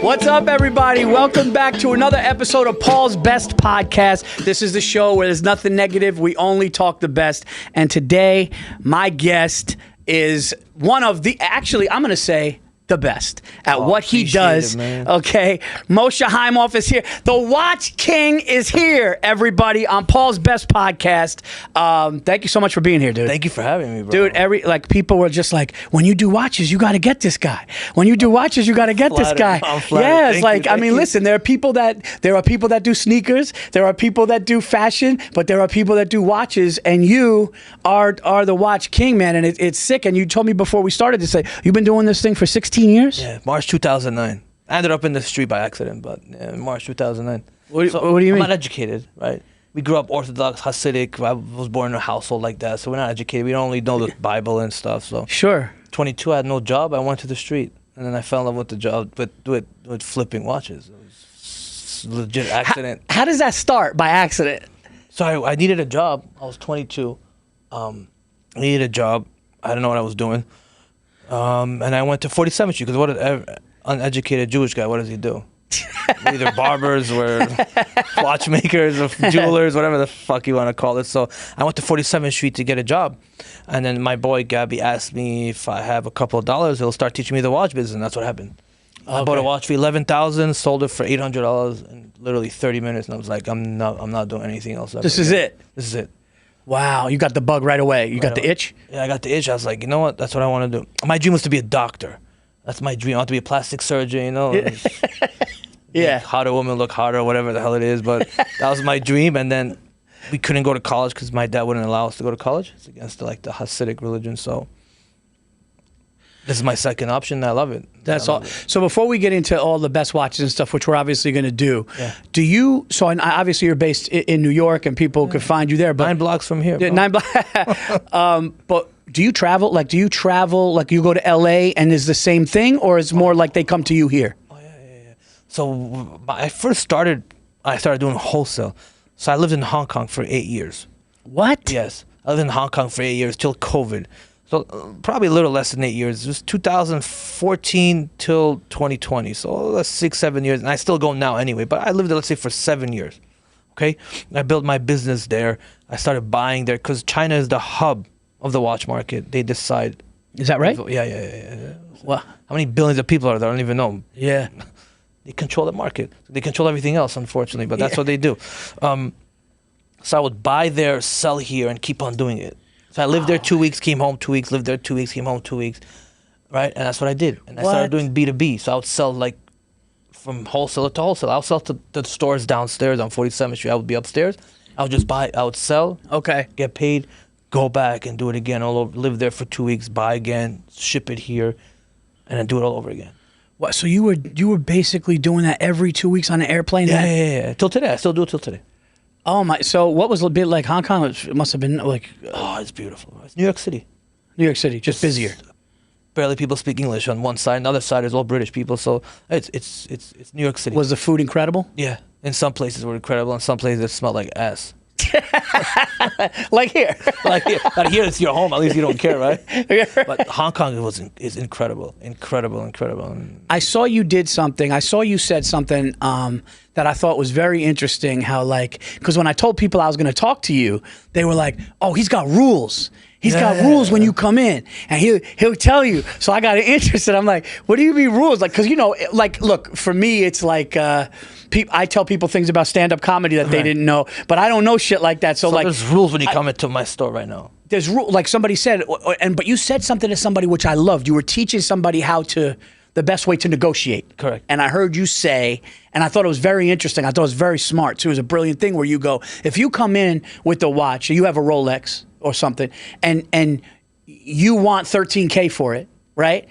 What's up, everybody? Welcome back to another episode of Paul's Best Podcast. This is the show where there's nothing negative. We only talk the best. And today, my guest is one of the, actually, I'm going to say, the best at what he does. Okay, Moshe Haimoff is here. The Watch King is here, everybody, on Paul's Best Podcast. Thank you so much for being here, dude. Thank you for having me, bro. Dude, people were just like, when you do watches, you got to get this guy. When you do watches, you got to get this guy. I'm flattered. Yeah, it's Thank like, you. Listen, there are people that do sneakers, there are people that do fashion, but there are people that do watches, and you are the Watch King, man, and it's sick. And you told me before we started to say, you've been doing this thing for 16 years? Yeah, March 2009. I ended up in the street by accident, but yeah, March 2009. What do you mean? I'm not educated, right? We grew up Orthodox, Hasidic. I was born in a household like that, so we're not educated. We don't only know the Bible and stuff. So Sure. 22, I had no job. I went to the street, and then I fell in love with the job, with flipping watches. It was a legit accident. How does that start? By accident? So I needed a job. I was 22. I needed a job. I didn't know what I was doing. And I went to 47th Street because what an uneducated Jewish guy, what does he do? Either barbers or watchmakers or jewelers, whatever the fuck you want to call it. So I went to 47th Street to get a job. And then my boy Gabby asked me if I have a couple of dollars, he'll start teaching me the watch business. And that's what happened. Okay. I bought a watch for $11,000, sold it for $800 in literally 30 minutes. And I was like, I'm not doing anything else. This is it? This is it. Wow, you got the bug right away. You got the itch? Yeah, I got the itch. I was like, you know what? That's what I want to do. My dream was to be a doctor. That's my dream. I want to be a plastic surgeon, you know? Yeah. Hotter women look hotter, whatever the hell it is. But that was my dream. And then we couldn't go to college because my dad wouldn't allow us to go to college. It's against the Hasidic religion. So this is my second option. I love it. That's all. So before we get into all the best watches and stuff, which we're obviously going to do, do you? So obviously you're based in New York, and people could find you there. But 9 blocks from here. 9 blocks. But do you travel? Like, you go to LA, and is the same thing, or is it more like they come to you here? Oh yeah. So I started doing wholesale. So I lived in Hong Kong for 8 years. What? Yes, I lived in Hong Kong for 8 years till COVID. So probably a little less than 8 years. It was 2014 till 2020. So that's 6-7 years. And I still go now anyway. But I lived there, let's say, for 7 years. Okay? I built my business there. I started buying there because China is the hub of the watch market. They decide. Is that right? Yeah. What? How many billions of people are there? I don't even know. Yeah. They control the market. They control everything else, unfortunately. But that's what they do. So I would buy there, sell here, and keep on doing it. So I lived there 2 weeks, came home 2 weeks, lived there 2 weeks, came home 2 weeks, right? And that's what I did. And I started doing B2B. So I would sell like from wholesaler to wholesale. I would sell to the stores downstairs on 47th Street. I would be upstairs. I would just buy, I would sell, get paid, go back and do it again all over. Live there for 2 weeks, buy again, ship it here, and then do it all over again. What? So you were basically doing that every 2 weeks on an airplane? Yeah. Till today. I still do it till today. Oh my! So what was a bit like Hong Kong? It must have been like. Oh, it's beautiful. It's New York City. New York City, just busier. Barely people speak English on one side. On the other side is all British people. So it's New York City. Was the food incredible? Yeah. In some places were incredible. In some places it smelled like ass. Like here. Like here. Not here. It's your home. At least you don't care, right? But Hong Kong is incredible. Incredible. I saw you did something. I saw you said something that I thought was very interesting. How because when I told people I was going to talk to you, they were like, "Oh, he's got rules. He's got rules when you come in, and he'll tell you." So I got interested. I'm like, "What do you mean rules?" Like, because look, for me, it's like I tell people things about stand-up comedy that they didn't know, but I don't know shit like that. So like, there's rules when you come into my store right now. There's like somebody said, but you said something to somebody which I loved. You were teaching somebody the best way to negotiate. Correct. And I heard you say, and I thought it was very interesting. I thought it was very smart too. It was a brilliant thing where you go, if you come in with the watch, you have a Rolex or something, and you want $13K for it, right?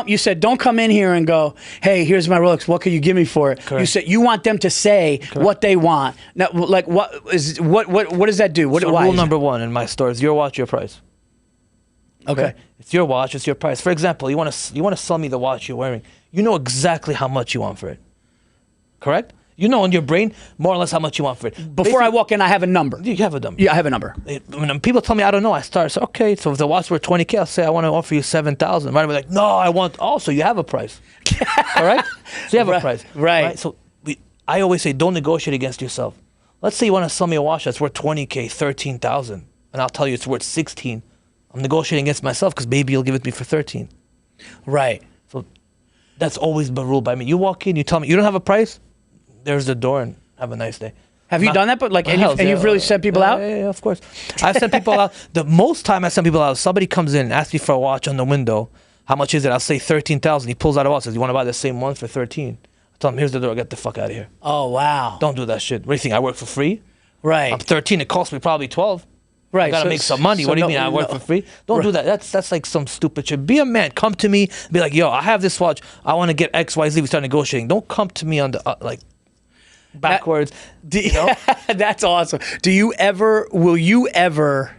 You said, don't come in here and go, hey, here's my Rolex. What can you give me for it? Correct. You said you want them to say what they want. Now, like, what does that do? Rule number one in my store is your watch, your price. Okay. It's your watch, it's your price. For example, you want to sell me the watch you're wearing. You know exactly how much you want for it. Correct? You know in your brain more or less how much you want for it. Before I walk in, I have a number. You have a number. Yeah, I have a number. When people tell me I don't know, I start say, okay, so if the watch were 20K, I'll say I want to offer you 7,000. Right? I'll be like, no, I want also you have a price. All right? So you have a price. Right. So I always say don't negotiate against yourself. Let's say you want to sell me a watch that's worth 20K, 13,000, and I'll tell you it's worth 16. I'm negotiating against myself because maybe you'll give it to me for 13. Right. So that's always been ruled by me. You walk in, you tell me you don't have a price, there's the door, and have a nice day. Have you done that? But like, and you've really sent people out? Yeah, of course. I've sent people out. The most time I send people out, somebody comes in and asks me for a watch on the window. How much is it? I'll say 13,000. He pulls out a watch, says, you want to buy the same one for 13? I tell him, here's the door, get the fuck out of here. Oh, wow. Don't do that shit. What do you think, I work for free? Right. I'm 13, it costs me probably 12. Right. I gotta make some money. What do you mean I work for free? Don't do that. That's like some stupid shit. Be a man. Come to me. Be like, yo, I have this watch. I want to get X, Y, Z. We start negotiating. Don't come to me on the like backwards. You know? That's awesome. Will you ever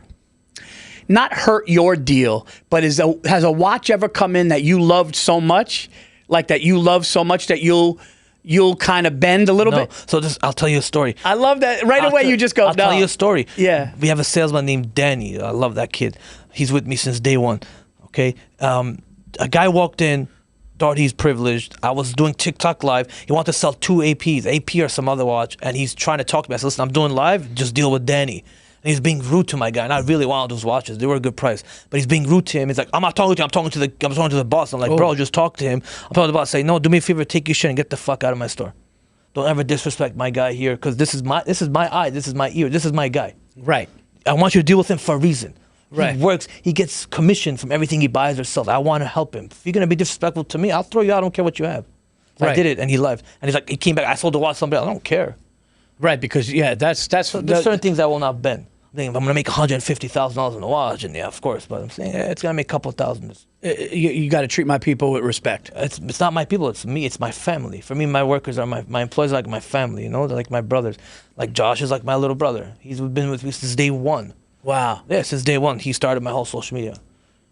not hurt your deal, but has a watch ever come in that you loved so much, like that you love so much that you'll kind of bend a little bit? So I'll tell you a story. I love that. Right away, you just go, I'll tell you a story. Yeah. We have a salesman named Danny. I love that kid. He's with me since day one. Okay. A guy walked in, thought he's privileged. I was doing TikTok live. He wanted to sell 2 APs, AP or some other watch, and he's trying to talk to me. I said, listen, I'm doing live. Just deal with Danny. And he's being rude to my guy. And I really wanted those watches. They were a good price. But he's being rude to him. He's like, I'm not talking to you. I'm talking to the boss. I'm like, bro, just talk to him. I'm talking to the boss. Say, no, do me a favor, take your shit and get the fuck out of my store. Don't ever disrespect my guy here, because this is my eye, this is my ear, this is my guy. Right. I want you to deal with him for a reason. Right. He works, he gets commission from everything he buys or sells. I want to help him. If you're gonna be disrespectful to me, I'll throw you out. I don't care what you have. So I did it, and he left. And he's like, he came back. I sold the watch to somebody else. I don't care. Right, because that's So there's certain things I will not bend. I'm thinking, if I'm gonna make $150,000 on the watch, and yeah, of course. But I'm saying it's gonna make a couple of thousand. You got to treat my people with respect. It's not my people. It's me. It's my family. For me, my workers are my employees are like my family. You know, they're like my brothers. Like Josh is like my little brother. He's been with me since day one. Wow. Yeah, since day one. He started my whole social media.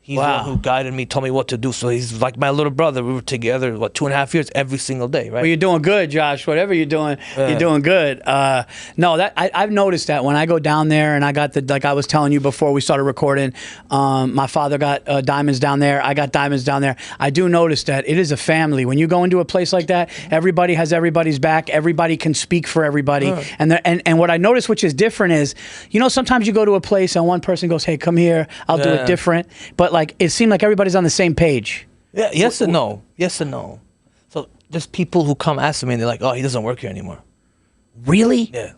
He's the one who guided me, told me what to do. So he's like my little brother. We were together, 2.5 years every single day, right? Well, you're doing good, Josh. Whatever you're doing, you're doing good. No, I've noticed that when I go down there, and I got like I was telling you before we started recording, my father got diamonds down there. I got diamonds down there. I do notice that it is a family. When you go into a place like that, everybody has everybody's back. Everybody can speak for everybody. And what I notice, which is different, is, you know, sometimes you go to a place and one person goes, "Hey, come here. I'll do it different." But like, it seemed like everybody's on the same page. Yeah, yes and no. Yes and no. So there's people who come ask me and they're like, "Oh, he doesn't work here anymore." Really? Yeah.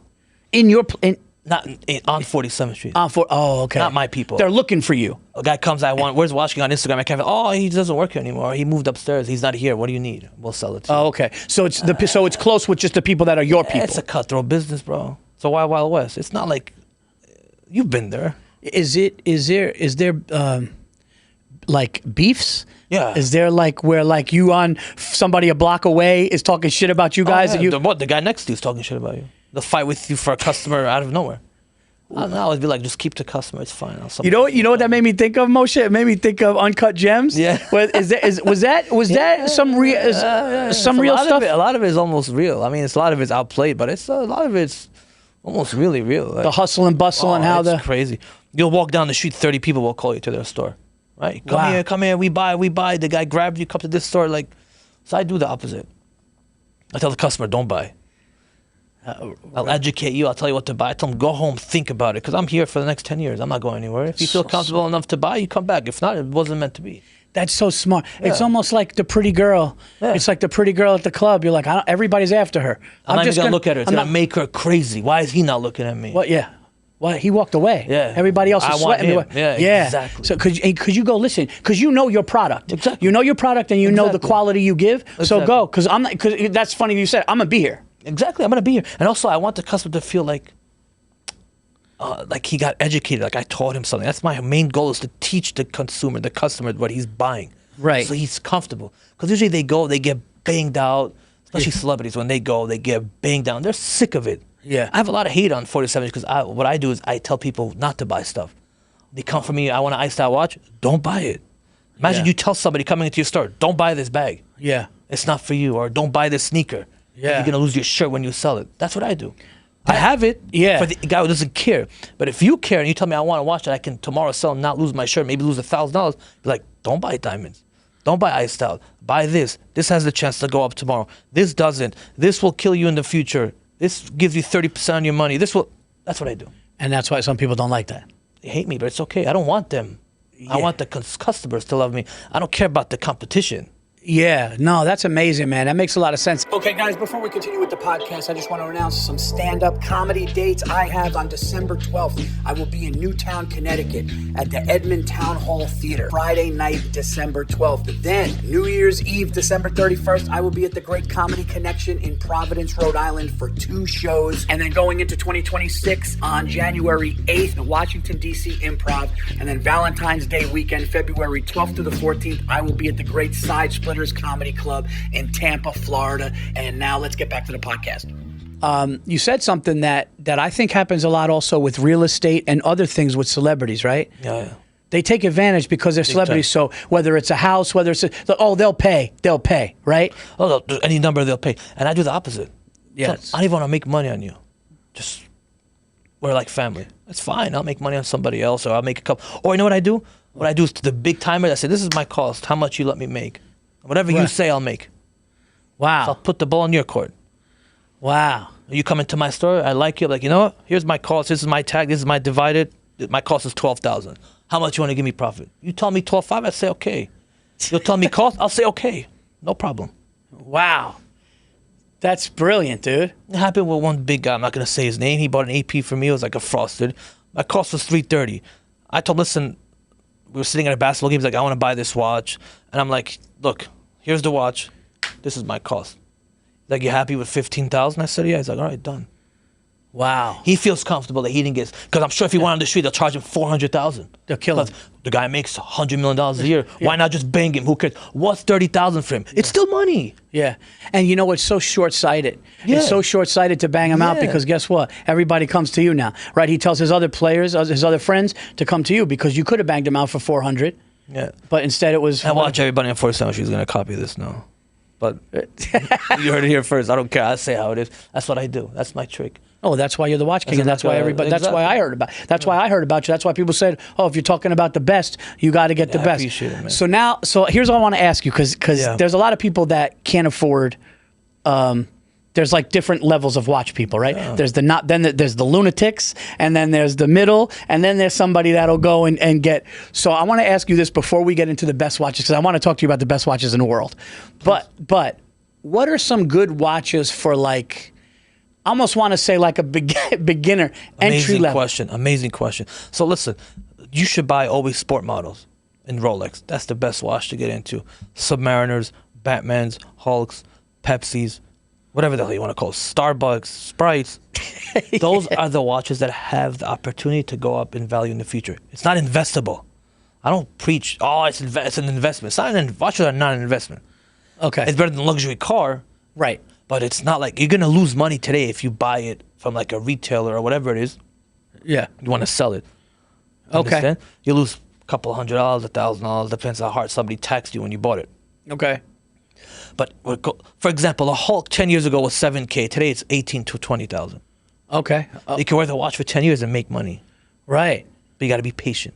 Not on 47th Street. Oh, okay. Not my people. They're looking for you. A guy comes, where's watching on Instagram? I can't. Oh, he doesn't work here anymore. He moved upstairs. He's not here. What do you need? We'll sell it to you. Oh, okay. So it's close with just the people that are your people. It's a cutthroat business, bro. It's a Wild West. It's not like you've been there. Is there like beefs? Yeah. Is there like where like you on somebody a block away is talking shit about you guys? Yeah. And The guy next to you is talking shit about you. They'll fight with you for a customer out of nowhere. I'll always be like, just keep the customer. It's fine. You know what that made me think of, Moshe? It made me think of Uncut Gems. Yeah. Was that some real stuff? A lot of it is almost real. I mean, a lot of it's outplayed, but a lot of it's almost really real. Like, the hustle and bustle and how it's crazy. You'll walk down the street, 30 people will call you to their store. Right? Come here, we buy. The guy grabbed you, come to this store. Like, so I do the opposite. I tell the customer, don't buy. I'll educate you. I'll tell you what to buy. I tell them, go home, think about it, because I'm here for the next 10 years. I'm not going anywhere. If you feel comfortable enough to buy, you come back. If not, it wasn't meant to be. That's so smart. Yeah. It's almost like the pretty girl. Yeah. It's like the pretty girl at the club. You're like, everybody's after her. I'm not even going to look at her. It's going to make her crazy. Why is he not looking at me? Well, yeah. Well, he walked away. Yeah. Everybody else was sweating. Yeah, exactly. So could you go listen? Because you know your product. Exactly. You know your product, and you know the quality you give. Exactly. So go. Because that's funny you said. I'm gonna be here. Exactly. I'm gonna be here. And also, I want the customer to feel like he got educated. Like I taught him something. That's my main goal, is to teach the customer what he's buying. Right. So he's comfortable. Because usually they go, they get banged out. Especially celebrities, when they go, they get banged down. They're sick of it. Yeah. I have a lot of hate on 47 because what I do is I tell people not to buy stuff. They come for me, I want an iced out watch. Don't buy it. Imagine you tell somebody coming into your store, don't buy this bag. Yeah. It's not for you. Or don't buy this sneaker. Yeah. You're gonna lose your shirt when you sell it. That's what I do. I have it Yeah. for the guy who doesn't care. But if you care and you tell me I want to watch it, I can tomorrow sell and not lose my shirt, maybe lose $1,000. Be like, don't buy diamonds. Don't buy iced out. Buy this. This has the chance to go up tomorrow. This doesn't. This will kill you in the future. This gives you 30% on your money. That's what I do. And that's why some people don't like that. They hate me, but it's okay. I don't want them. I want the customers to love me. I don't care about the competition. Yeah, no, that's amazing, man. That makes a lot of sense. Okay, guys, before we continue with the podcast, I just want to announce some stand-up comedy dates I have on December 12th. I will be in Newtown, Connecticut at the Edmond Town Hall Theater, Friday night, December 12th. Then, New Year's Eve, December 31st, I will be at the Great Comedy Connection in Providence, Rhode Island for 2 shows. And then going into 2026 on January 8th, the Washington, D.C. Improv. And then Valentine's Day weekend, February 12th to the 14th, I will be at the Great Side Splitters Comedy Club in Tampa, Florida. And now let's get back to the podcast. You said something that I think happens a lot also with real estate and other things with celebrities, right? Yeah. They take advantage because they're celebrities. So whether it's a house, whether it's they'll pay, right? Oh, any number they'll pay. And I do the opposite. Yes. I don't even want to make money on you. Just, we're like family. It's fine. I'll make money on somebody else, or I'll make a couple. Or you know what I do? What I do is to the big timer, I say, this is my cost. How much you let me make? Whatever you say, I'll make. Wow. So I'll put the ball in your court. Wow. You come into my store, I like you. Like, you know what? Here's my cost. This is my tag. This is my divided. My cost is $12,000. How much you want to give me profit? You tell me 12.5, I say okay. You'll tell me cost, I'll say okay. No problem. Wow. That's brilliant, dude. It happened with one big guy. I'm not gonna say his name. He bought an AP for me. It was like a frosted. My cost was $330. I told him, listen, we were sitting at a basketball game. He's like, I want to buy this watch. And I'm like, look, here's the watch. This is my cost. He's like, you happy with $15,000? I said, yeah. He's like, all right, done. Wow. He feels comfortable that he didn't get, because I'm sure if he went on the street, they'll charge him $400,000. They'll kill him. The guy makes $100 million a year. Why not just bang him? Who cares? What's $30,000 for him? It's still money. Yeah. And you know, it's so short-sighted. Yeah. It's so short-sighted to bang him out because guess what? Everybody comes to you now, right? He tells his other players, his other friends to come to you because you could have banged him out for 400. Yeah. But instead it was... I watch everybody on 47. She's going to copy this now. But you heard it here first. I don't care. I say how it is. That's what I do. That's my trick. Oh, that's why you're the Watch King, and that's why everybody. That's why I heard about. That's why I heard about you. That's why people said, "Oh, if you're talking about the best, you got to get the best." I appreciate it, man. So here's what I want to ask you, because there's a lot of people that can't afford. There's like different levels of watch people, right? Yeah. There's there's the lunatics, and then there's the middle, and then there's somebody that'll go and get. So I want to ask you this before we get into the best watches, because I want to talk to you about the best watches in the world. But what are some good watches for, like, I almost want to say like a beginner entry level? Amazing question. So listen, you should buy always sport models in Rolex. That's the best watch to get into. Submariners, Batmans, Hulks, Pepsis, whatever the hell you want to call it, Starbucks, Sprites. Those are the watches that have the opportunity to go up in value in the future. It's not investable. I don't preach, it's an investment. Watches are not an investment. Okay. It's better than a luxury car. Right. But it's not like you're going to lose money today if you buy it from like a retailer or whatever it is. Yeah. You want to sell it. Okay. Understand? You lose a couple $100, $1,000, depends how hard somebody taxed you when you bought it. Okay. But for example, a Hulk 10 years ago was $7K. Today it's $18,000 to $20,000. Okay. You can wear the watch for 10 years and make money. Right. But you got to be patient.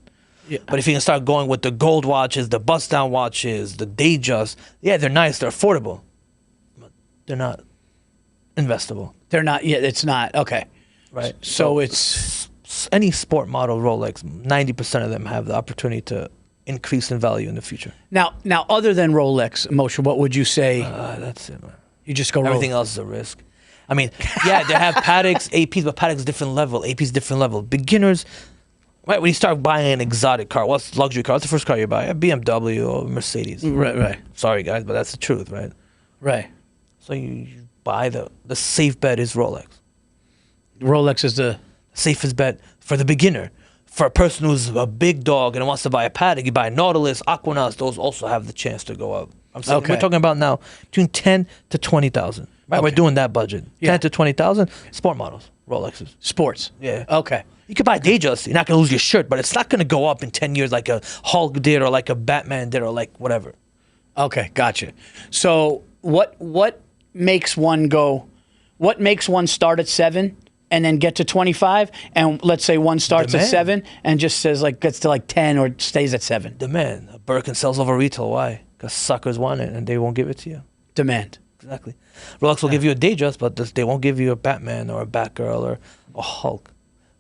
Yeah. But if you can start going with the gold watches, the bust-down watches, the Datejust, they're nice, they're affordable. But they're not investable. They're not, it's not. Okay. Right. So it's... Any sport model Rolex, 90% of them have the opportunity to increase in value in the future. Now, other than Rolex, Moshe, what would you say? That's it, man. You just go Everything Rolex. else is a risk. I mean, yeah, they have Pateks, APs, but Pateks different level, APs different level. Beginners, right, when you start buying an exotic car, what's luxury car? What's the first car you buy? A BMW or a Mercedes. Right. Sorry, guys, but that's the truth, right? Right. So you buy the safe bet is Rolex. Rolex is the safest bet for the beginner. For a person who's a big dog and wants to buy a Patek, you buy a Nautilus, Aquanaut. Those also have the chance to go up. I'm saying we're talking about now between 10 to 20,000. Right, we're doing that budget. 10 to 20,000. Sport models, Rolexes. Sports. Yeah. Okay. You could buy Datejust. You're not gonna lose your shirt, but it's not gonna go up in 10 years like a Hulk did or like a Batman did or like whatever. Okay, gotcha. So what makes one go? What makes one start at 7 and then get to 25? And let's say one starts at 7 and just says like gets to like 10 or stays at 7. Demand. A Birkin sells over retail. Why? Because suckers want it and they won't give it to you. Demand. Exactly. Rolex will give you a Datejust, but they won't give you a Batman or a Batgirl or a Hulk.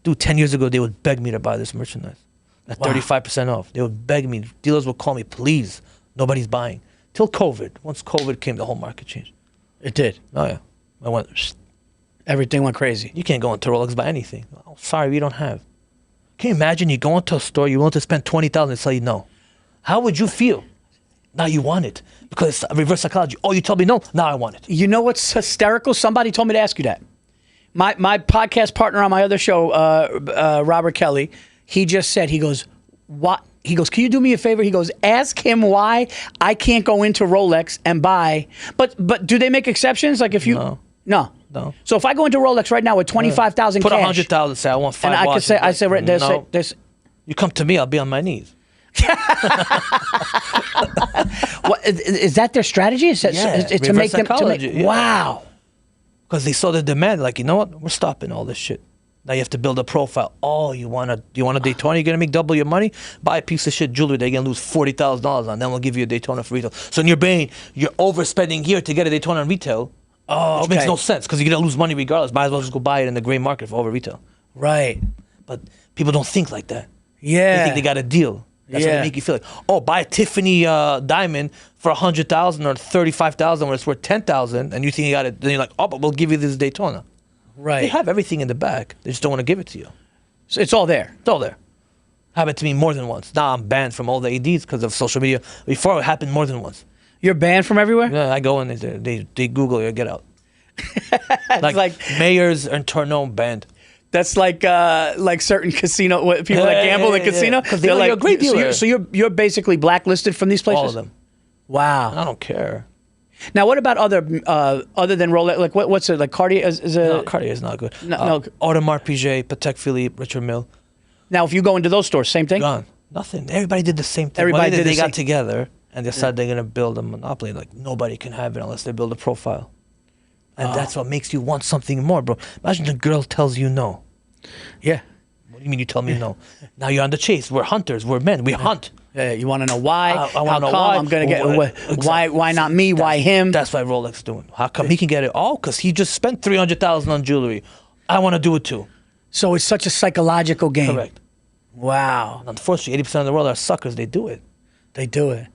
Dude, 10 years ago, they would beg me to buy this merchandise at 35% off. They would beg me. Dealers would call me, please. Nobody's buying. Till COVID. Once COVID came, the whole market changed. It did. Oh, yeah. I went, everything went crazy. You can't go into Rolex buy anything. Oh, sorry, we don't have. Can you imagine you go into a store, you're willing to spend $20,000 and tell you no? How would you feel? Now you want it because it's reverse psychology. Oh, you told me no, now I want it. You know what's hysterical? Somebody told me to ask you that. My podcast partner on my other show, Robert Kelly, he just said, he goes, what? He goes, can you do me a favor? He goes, ask him why I can't go into Rolex and buy. But do they make exceptions? Like if you no. So if I go into Rolex right now with 25,000 cash, put 100,000. Say I want 5 watches. And I say right there, no. there's. You come to me, I'll be on my knees. What, is that their strategy? Is that, to make them? Wow. Because they saw the demand. Like, you know what? We're stopping all this shit. Now you have to build a profile. Oh, you want a Daytona? You're gonna make double your money. Buy a piece of shit jewelry. They're gonna lose $40,000 on. Then we'll give you a Daytona for retail. So in your brain, you're overspending here to get a Daytona on retail. Oh, which makes no sense because you're gonna lose money regardless. Might as well just go buy it in the gray market for over retail. Right. But people don't think like that. Yeah. They think they got a deal. That's what they make you feel like. Oh, buy a Tiffany diamond for $100,000 or $35,000 when it's worth $10,000, and you think you got it. Then you're like, oh, but we'll give you this Daytona. Right. They have everything in the back. They just don't want to give it to you. So it's all there. It's all there. Happened to me more than once. Now I'm banned from all the ADs because of social media. Before it happened more than once. You're banned from everywhere? Yeah, I go in, they Google you, get out. like mayors and Tourneau banned. That's like certain casino people that gamble in casino. Because they're like, you're a great dealer. So you're basically blacklisted from these places? All of them. Wow. I don't care. Now, what about other than Rolex? Like what's it like? Cartier is a no, Cartier is not good. No. Audemars Piguet, Patek Philippe, Richard Mille. Now, if you go into those stores, same thing. Gone. Nothing. Everybody did the same thing. They got together and decided they're gonna build a monopoly. Like nobody can have it unless they build a profile. And that's what makes you want something more, bro. Imagine the girl tells you no. Yeah. What do you mean you tell me no? Now you're on the chase. We're hunters. We're men. We hunt. Yeah, you want to know why? I want to know why. I'm gonna get why not me? Why him? That's why Rolex doing. How come he can get it all? Because he just spent $300,000 on jewelry. I want to do it too. So it's such a psychological game. Correct. Wow. And unfortunately, 80% of the world are suckers. They do it. They do it.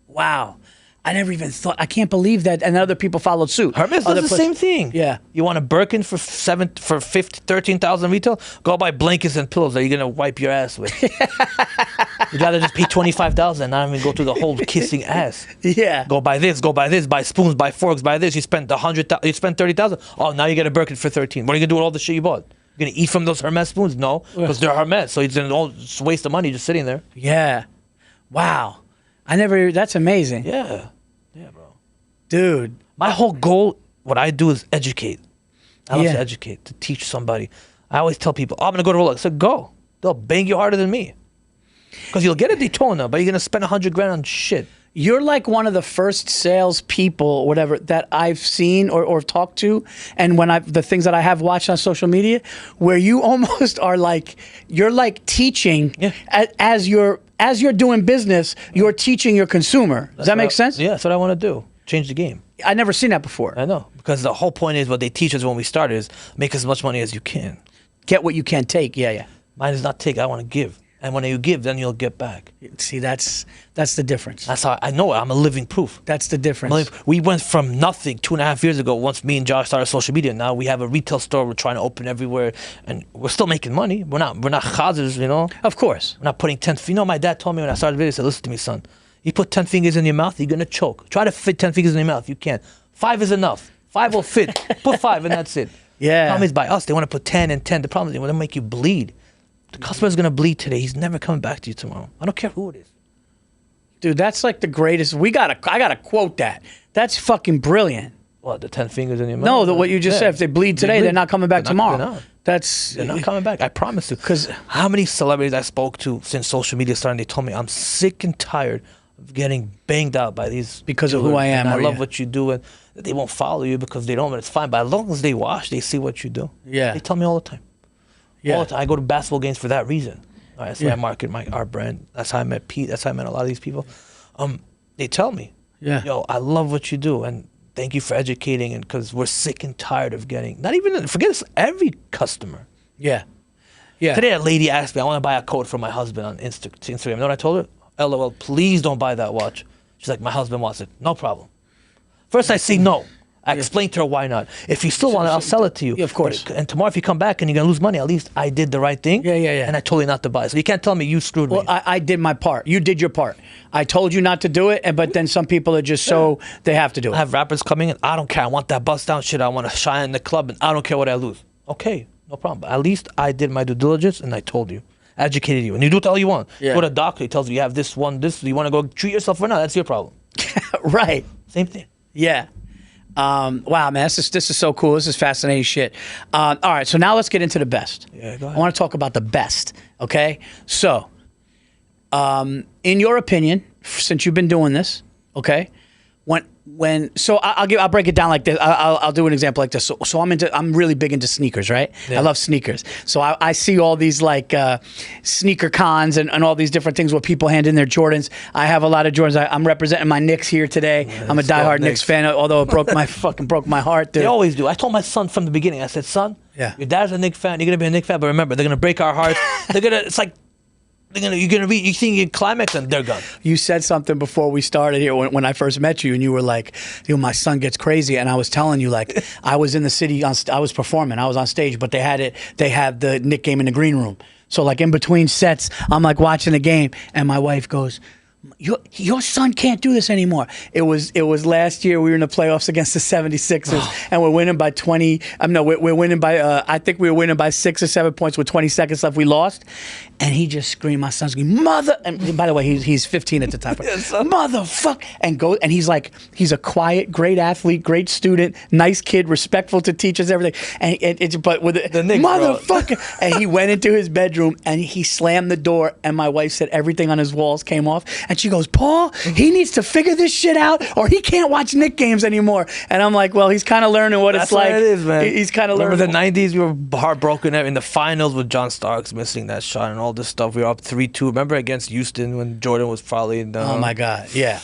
Wow. I never even thought. I can't believe that. And other people followed suit. Hermes does the same thing. Yeah. You want a Birkin for 13,000 retail? Go buy blankets and pillows that you're gonna wipe your ass with. You'd rather just pay 25,000 and not even go through the whole kissing ass. Yeah. Go buy this. Go buy this. Buy spoons. Buy forks. Buy this. You spent 100,000. You spent 30,000. Oh, now you get a Birkin for 13. What are you gonna do with all the shit you bought? You gonna eat from those Hermes spoons? No, because they're Hermes. So it's a waste of money just sitting there. Yeah. Wow. I never. That's amazing. Yeah. Yeah, bro. Dude. My whole goal, what I do is educate. I love to educate, to teach somebody. I always tell people, oh, I'm going to go to Rolex. I said, go. They'll bang you harder than me. Because you'll get a Daytona, but you're going to spend $100,000 on shit. You're like one of the first salespeople, or whatever, that I've seen or talked to, and the things that I have watched on social media, where you almost are like, you're like teaching as you're doing business, you're teaching your consumer. Does that make sense? Yeah, that's what I want to do. Change the game. I never seen that before. I know, because the whole point is what they teach us when we started is make as much money as you can. Get what you can take. Yeah. Mine is not take. I want to give. And when you give, then you'll get back. See, that's the difference. That's how I know it. I'm a living proof. That's the difference. We went from nothing 2.5 years ago. Once me and Josh started social media, now we have a retail store. We're trying to open everywhere, and we're still making money. We're not chazers, you know. Of course. We're not putting 10. You know, my dad told me when I started the video, he said, "Listen to me, son. You put 10 fingers in your mouth, you're gonna choke. Try to fit 10 fingers in your mouth. You can't. 5 is enough. 5 will fit. Put 5, and that's it." Yeah. The problem is by us, they want to put 10 and 10. The problem is they want to make you bleed. The customer's gonna bleed today. He's never coming back to you tomorrow. I don't care who it is. Dude, that's like the greatest. I gotta quote that. That's fucking brilliant. What, the 10 fingers in your mouth? No, what you just said. If they bleed today, they're not coming back tomorrow. They're not coming back. I promise you. Because how many celebrities I spoke to since social media started, they told me I'm sick and tired of getting banged out by these Because of who I am, And I or love yeah. what you do, and they won't follow you because they don't, but it's fine. But as long as they watch, they see what you do. Yeah. They tell me all the time. Yeah. All the time. I go to basketball games for that reason. All right, that's why Yeah. I market our brand. That's how I met Pete. That's how I met a lot of these people. They tell me, Yeah. yo, I love what you do, and thank you for educating. And because we're sick and tired of getting, not even forget this, every customer. Yeah. Yeah. Today, a lady asked me, I want to buy a coat for my husband on Instagram. You know what I told her? LOL, please don't buy that watch. She's like, my husband wants it. No problem. First, I say no. I explained to her why not. If you still want it, I'll sell it to you. Yeah, of course. And tomorrow, if you come back and you're going to lose money, at least I did the right thing. Yeah, yeah, yeah. And I told you not to buy. So you can't tell me you screwed Well, me. I did my part. You did your part. I told you not to do it, but then some people are just so they have to do it. I have rappers coming in. I don't care. I want that bust down shit. I want to shine in the club, and I don't care what I lose. Okay, no problem. But at least I did my due diligence, and I told you. Educated you. And you do all you want. Yeah. Go to a doctor. He tells you you have this. Do you want to go treat yourself or not? That's your problem. Right. Same thing. Yeah. Wow, man, this is so cool. This is fascinating shit. All right, so now let's get into the best. Yeah, go ahead. I want to talk about the best. Okay, so in your opinion, since you've been doing this, okay, I'll break it down like this. I'll do an example like this. So I'm really big into sneakers, right? Yeah. I love sneakers. So I see all these like sneaker cons and all these different things where people hand in their Jordans. I have a lot of Jordans. I'm representing my Knicks here today. I'm a diehard Knicks fan, although it broke my heart. They always do. I told my son from the beginning. I said, son, Yeah. your dad's a Knicks fan. You're gonna be a Knicks fan, but remember, they're gonna break our hearts. It's like you think you climax and they're gone. You said something before we started here when I first met you, and you were like, my son gets crazy. And I was telling you, like, I was in the city, I was performing, I was on stage, but they had the Knick game in the green room. So, like, in between sets, I'm, like, watching the game, and my wife goes, your son can't do this anymore. It was last year we were in the playoffs against the 76ers and we're winning by 20. We're winning by I think we were winning by 6 or 7 points with 20 seconds left. We lost, and he just screamed. My son's screaming, "Mother!" And by the way, he's 15 at the time. Motherfucker! And he's a quiet, great athlete, great student, nice kid, respectful to teachers, everything. But with the Knicks, motherfucker, and he went into his bedroom and he slammed the door. And my wife said everything on his walls came off. And she goes, Paul, he needs to figure this shit out or he can't watch Knick games anymore. And I'm like, well, he's kind of learning what it's like. That's what it is, man. He's kind of learning. Remember the 90s, we were heartbroken in the finals with John Starks missing that shot and all this stuff. We were up 3-2. Remember against Houston when Jordan was probably in the... Oh, my God. Yeah.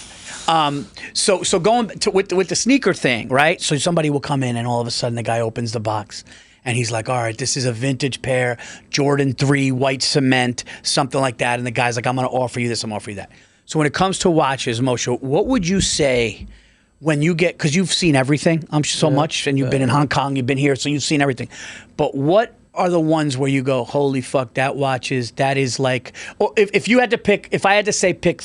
So going to, with the sneaker thing, right? So somebody will come in and all of a sudden the guy opens the box. And he's like, all right, this is a vintage pair, Jordan 3, white cement, something like that. And the guy's like, I'm going to offer you this, I'm going to offer you that. So when it comes to watches, Moshe, what would you say when you get, because you've seen everything so much, and you've been in Hong Kong, you've been here, so you've seen everything. But what are the ones where you go, holy fuck, that is like, or if you had to pick, if I had to say pick,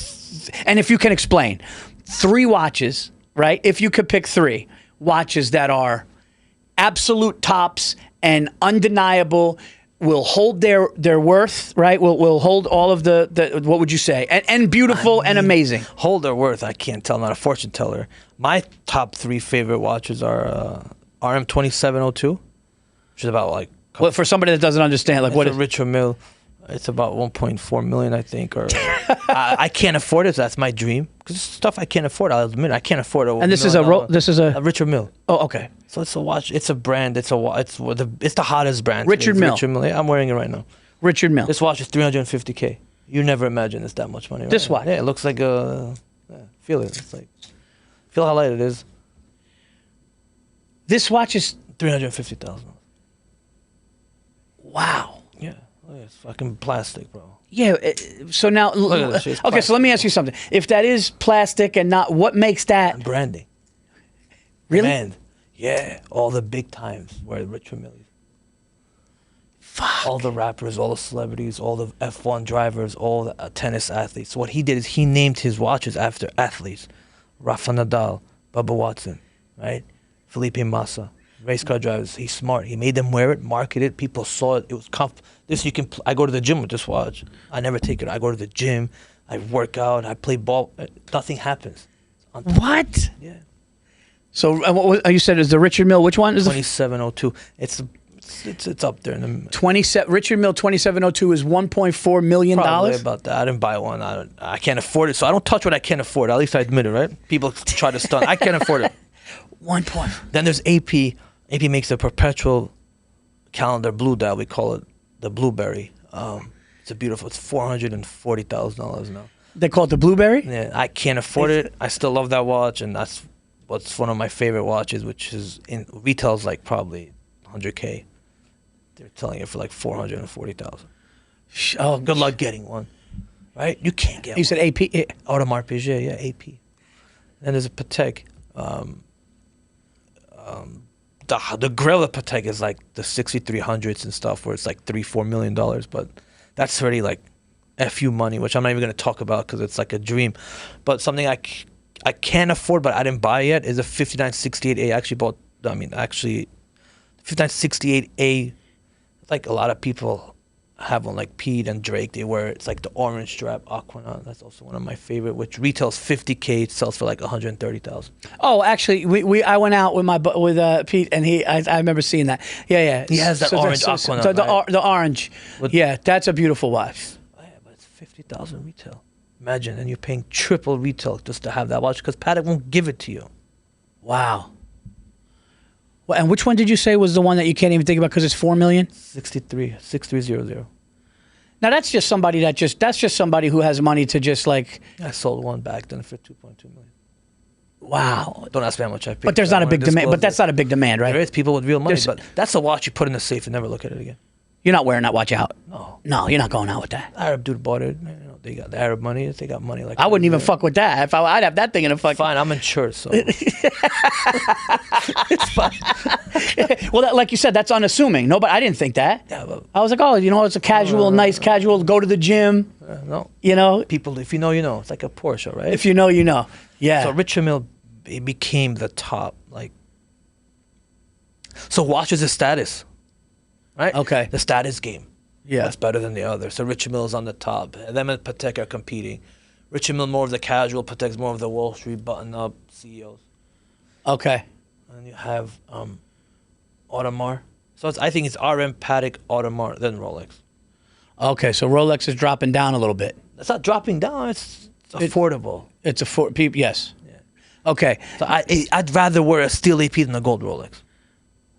and if you can explain, 3 watches, right? If you could pick 3 watches that are absolute tops and undeniable, will hold their worth, right? Will hold all of the what would you say? And beautiful and amazing. Hold their worth, I can't tell. I'm not a fortune teller. My top 3 favorite watches are RM2702, which is about like... Well, for somebody that doesn't understand, like what it's is... a Richard Mille. It's about 1.4 million, I think. Or I can't afford it. So that's my dream. Because stuff I can't afford, I'll admit. I can't afford it. And this is a Richard Mille. Oh, okay. So it's a watch. It's a brand. It's the hottest brand. Richard Mille. Richard Mille. Yeah, I'm wearing it right now. Richard Mille. This watch is $350K. You never imagine it's that much money. Right? This watch. Yeah, it looks like a. Yeah, feel it. It's like, feel how light it is. This watch is $350,000. Wow. Yeah, it's fucking plastic, bro. Yeah. So now, Look at this shit. It's okay. plastic. So let me ask you something. If that is plastic and not, what makes that? Branding. Really? Brand. Yeah, all the big times where Richard Mille. Fuck. All the rappers, all the celebrities, all the F1 drivers, all the tennis athletes. So what he did is he named his watches after athletes. Rafa Nadal, Bubba Watson, right? Felipe Massa, race car drivers. He's smart. He made them wear it, market it. People saw it. It was I go to the gym with this watch. I never take it. I go to the gym. I work out. I play ball. Nothing happens. What? Yeah. So you said is the Richard Mille? Which one is 2702. It's It's up there. In the, 27 Richard Mille 2702 is $1.4 million. Probably about that. I didn't buy one. I can't afford it, so I don't touch what I can't afford. At least I admit it, right? People try to stunt. I can't afford it. 1 point. Then there's AP. AP makes a perpetual calendar blue dial. We call it the Blueberry. It's beautiful. It's $440,000 now. They call it the Blueberry? Yeah, I can't afford it. I still love that watch, and that's what's one of my favorite watches, which is in retails like probably 100K. They're selling it for like 440,000. Oh, good luck getting one, right? You can't get. You one. said AP. Audemars Piguet, yeah, AP. Then there's a Patek. The grill of Patek is like the 6300s and stuff, where it's like $3-4 million, but that's already like FU money, which I'm not even going to talk about because it's like a dream. But something I can't afford, but I didn't buy yet, is a 5968A. I actually bought. I mean, actually, 5968A. Like a lot of people have one, like Pete and Drake. They wear it's like the orange strap Aquanaut. That's also one of my favorite, which retails $50K. It sells for like $130,000. Oh, actually, I went out with Pete, and I remember seeing that. Yeah. He has that orange Aquanaut. The orange. Yeah, that's a beautiful watch. Yeah, but it's $50,000 retail. Imagine, and you're paying triple retail just to have that watch because Patek won't give it to you. Wow. Well, and which one did you say was the one that you can't even think about because it's $4 million? 6300. Now that's just somebody who has money to just like. I sold one back then for $2.2 million. Wow. Don't ask me how much I paid. But there's not a big demand. But that's not a big demand, right? There is people with real money, but that's a watch you put in the safe and never look at it again. You're not wearing that watch out. No, you're not going out with that. Arab dude bought it. You know, they got the Arab money. They got money like. I wouldn't even fuck with that. If I'd have that thing in a fucking. Fine, I'm insured, so. It's fine. Well, like you said, that's unassuming. No, but I didn't think that. Yeah, but I was like, oh, it's a casual, nice casual. Go to the gym. No. People. If you know, you know. It's like a Porsche, right? If you know, you know. Yeah. So Richard Mille became the top, like. So watches is status, right? Okay. The status game. Yeah. That's better than the other. So Richard Mille's on the top. Them and Patek are competing. Richard Mille more of the casual. Patek's more of the Wall Street button-up CEOs. Okay. And you have Audemars. So I think it's RM, Patek, Audemars, then Rolex. Okay, so Rolex is dropping down a little bit. It's not dropping down. It's affordable. It's affordable. Yes. Yeah. Okay. So I'd rather wear a steel AP than a gold Rolex.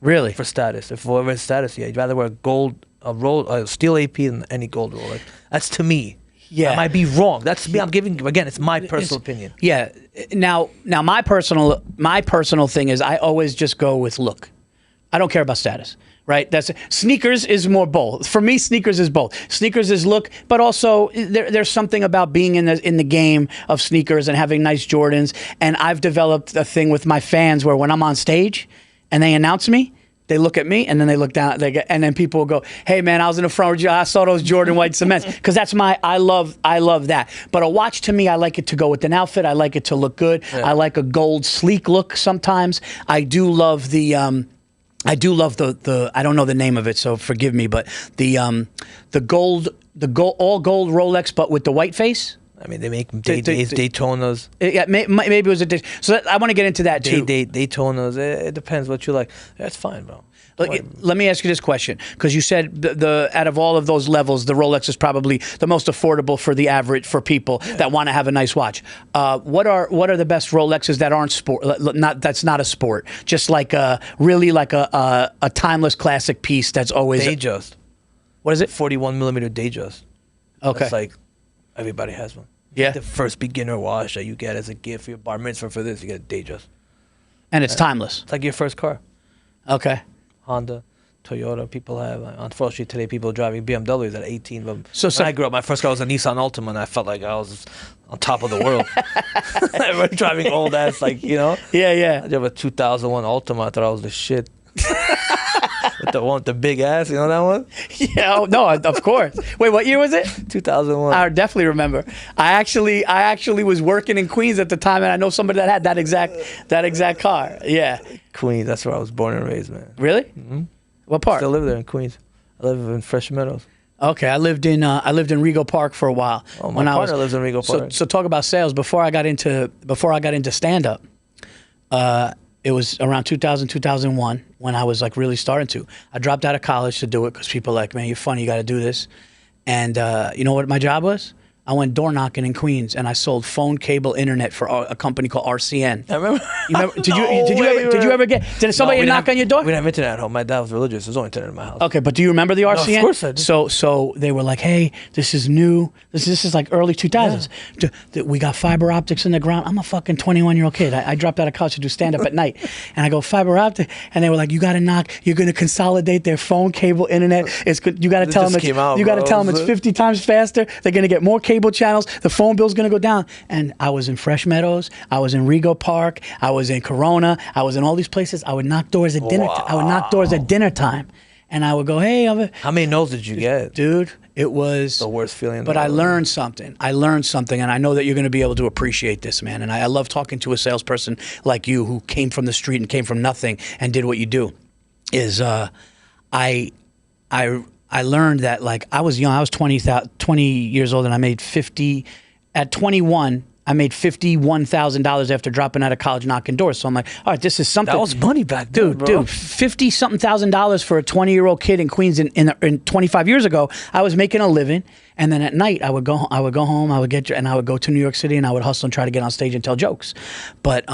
Really? For status. If we're status, yeah, I'd rather wear a steel AP than any gold Rolex. That's to me. Yeah. I might be wrong. That's me. I'm giving again. It's my personal opinion. Yeah. Now, my personal thing is I always just go with look. I don't care about status. Right? Sneakers is more both. For me, sneakers is both. Sneakers is look, but also there's something about being in the game of sneakers and having nice Jordans. And I've developed a thing with my fans where when I'm on stage and they announce me, they look at me and then they look down. And then people will go, "Hey man, I was in the front with you. I saw those Jordan white cements." Because that's I love that. But a watch to me, I like it to go with an outfit. I like it to look good. Yeah. I like a gold sleek look sometimes. I do love the I don't know the name of it, so forgive me, but the gold all gold Rolex, but with the white face. I mean, they make Daytonas. Yeah, maybe it was a so I want to get into that too. Daytonas. It depends what you like. That's fine, bro. Let me ask you this question, because you said the out of all of those levels, the Rolex is probably the most affordable for people that want to have a nice watch. What are the best Rolexes that aren't sport? That's not a sport. Just like a timeless classic piece that's always Datejust. What is it? 41 millimeter Datejust. Okay. It's like everybody has one. Yeah. Like the first beginner watch that you get as a gift for your bar mitzvah for this, you get a Datejust. And it's timeless. It's like your first car. Okay. Honda, Toyota, people have. On 4th Street today, people are driving BMWs at 18. But so when I grew up, my first car was a Nissan Altima, and I felt like I was on top of the world. Everybody driving old ass, like, you know? Yeah. I drove a 2001 Altima. I thought I was the shit. With the one with the big ass, you know that one? Yeah, no, of course. Wait, what year was it? 2001. I definitely remember. I actually was working in Queens at the time, and I know somebody that had that exact car. Yeah. Queens, that's where I was born and raised, man. Really? Mm-hmm. What part? Still live there in Queens. I live in Fresh Meadows. Okay, I lived in Rego Park for a while. Oh, my partner lives in Rego Park. So talk about sales. Before I got into stand up, it was around 2000, 2001 when I was like really starting to. I dropped out of college to do it because people were like, man, you're funny, you got to do this. And you know what my job was? I went door knocking in Queens, and I sold phone, cable, internet for a company called RCN. I remember. You remember? Did you ever get? Did somebody knock on your door? We didn't have internet at home. My dad was religious. There's no internet in my house. Okay, but do you remember the RCN? No, of course I do. So they were like, hey, this is new. This is like early 2000s. We got fiber optics in the ground. I'm a fucking 21-year-old kid. I dropped out of college to do stand-up at night. And I go, fiber optic. And they were like, you got to knock. You're going to consolidate their phone, cable, internet. It's good. You got to tell them it's 50 times faster. They're going to get more cable channels. The phone bill's going to go down. And I was in Fresh Meadows. I was in Rego Park. I was in Corona. I was in all these places. I would knock doors at dinner. I would knock doors at dinner time. And I would go, hey. How many no's did you get? Dude, it was the worst feeling. But I learned something. And I know that you're going to be able to appreciate this, man. And I love talking to a salesperson like you who came from the street and came from nothing and did what you do. I learned that, like, I was young. I was 20 years old, and I made 50. At 21, I made $51,000 after dropping out of college knocking doors. So I'm like, all right, this is something. That was money back then, bro. Dude, $50-something thousand for a 20-year-old kid in Queens in 25 years ago. I was making a living, and then at night I would go home, and I would go to New York City, and I would hustle and try to get on stage and tell jokes. But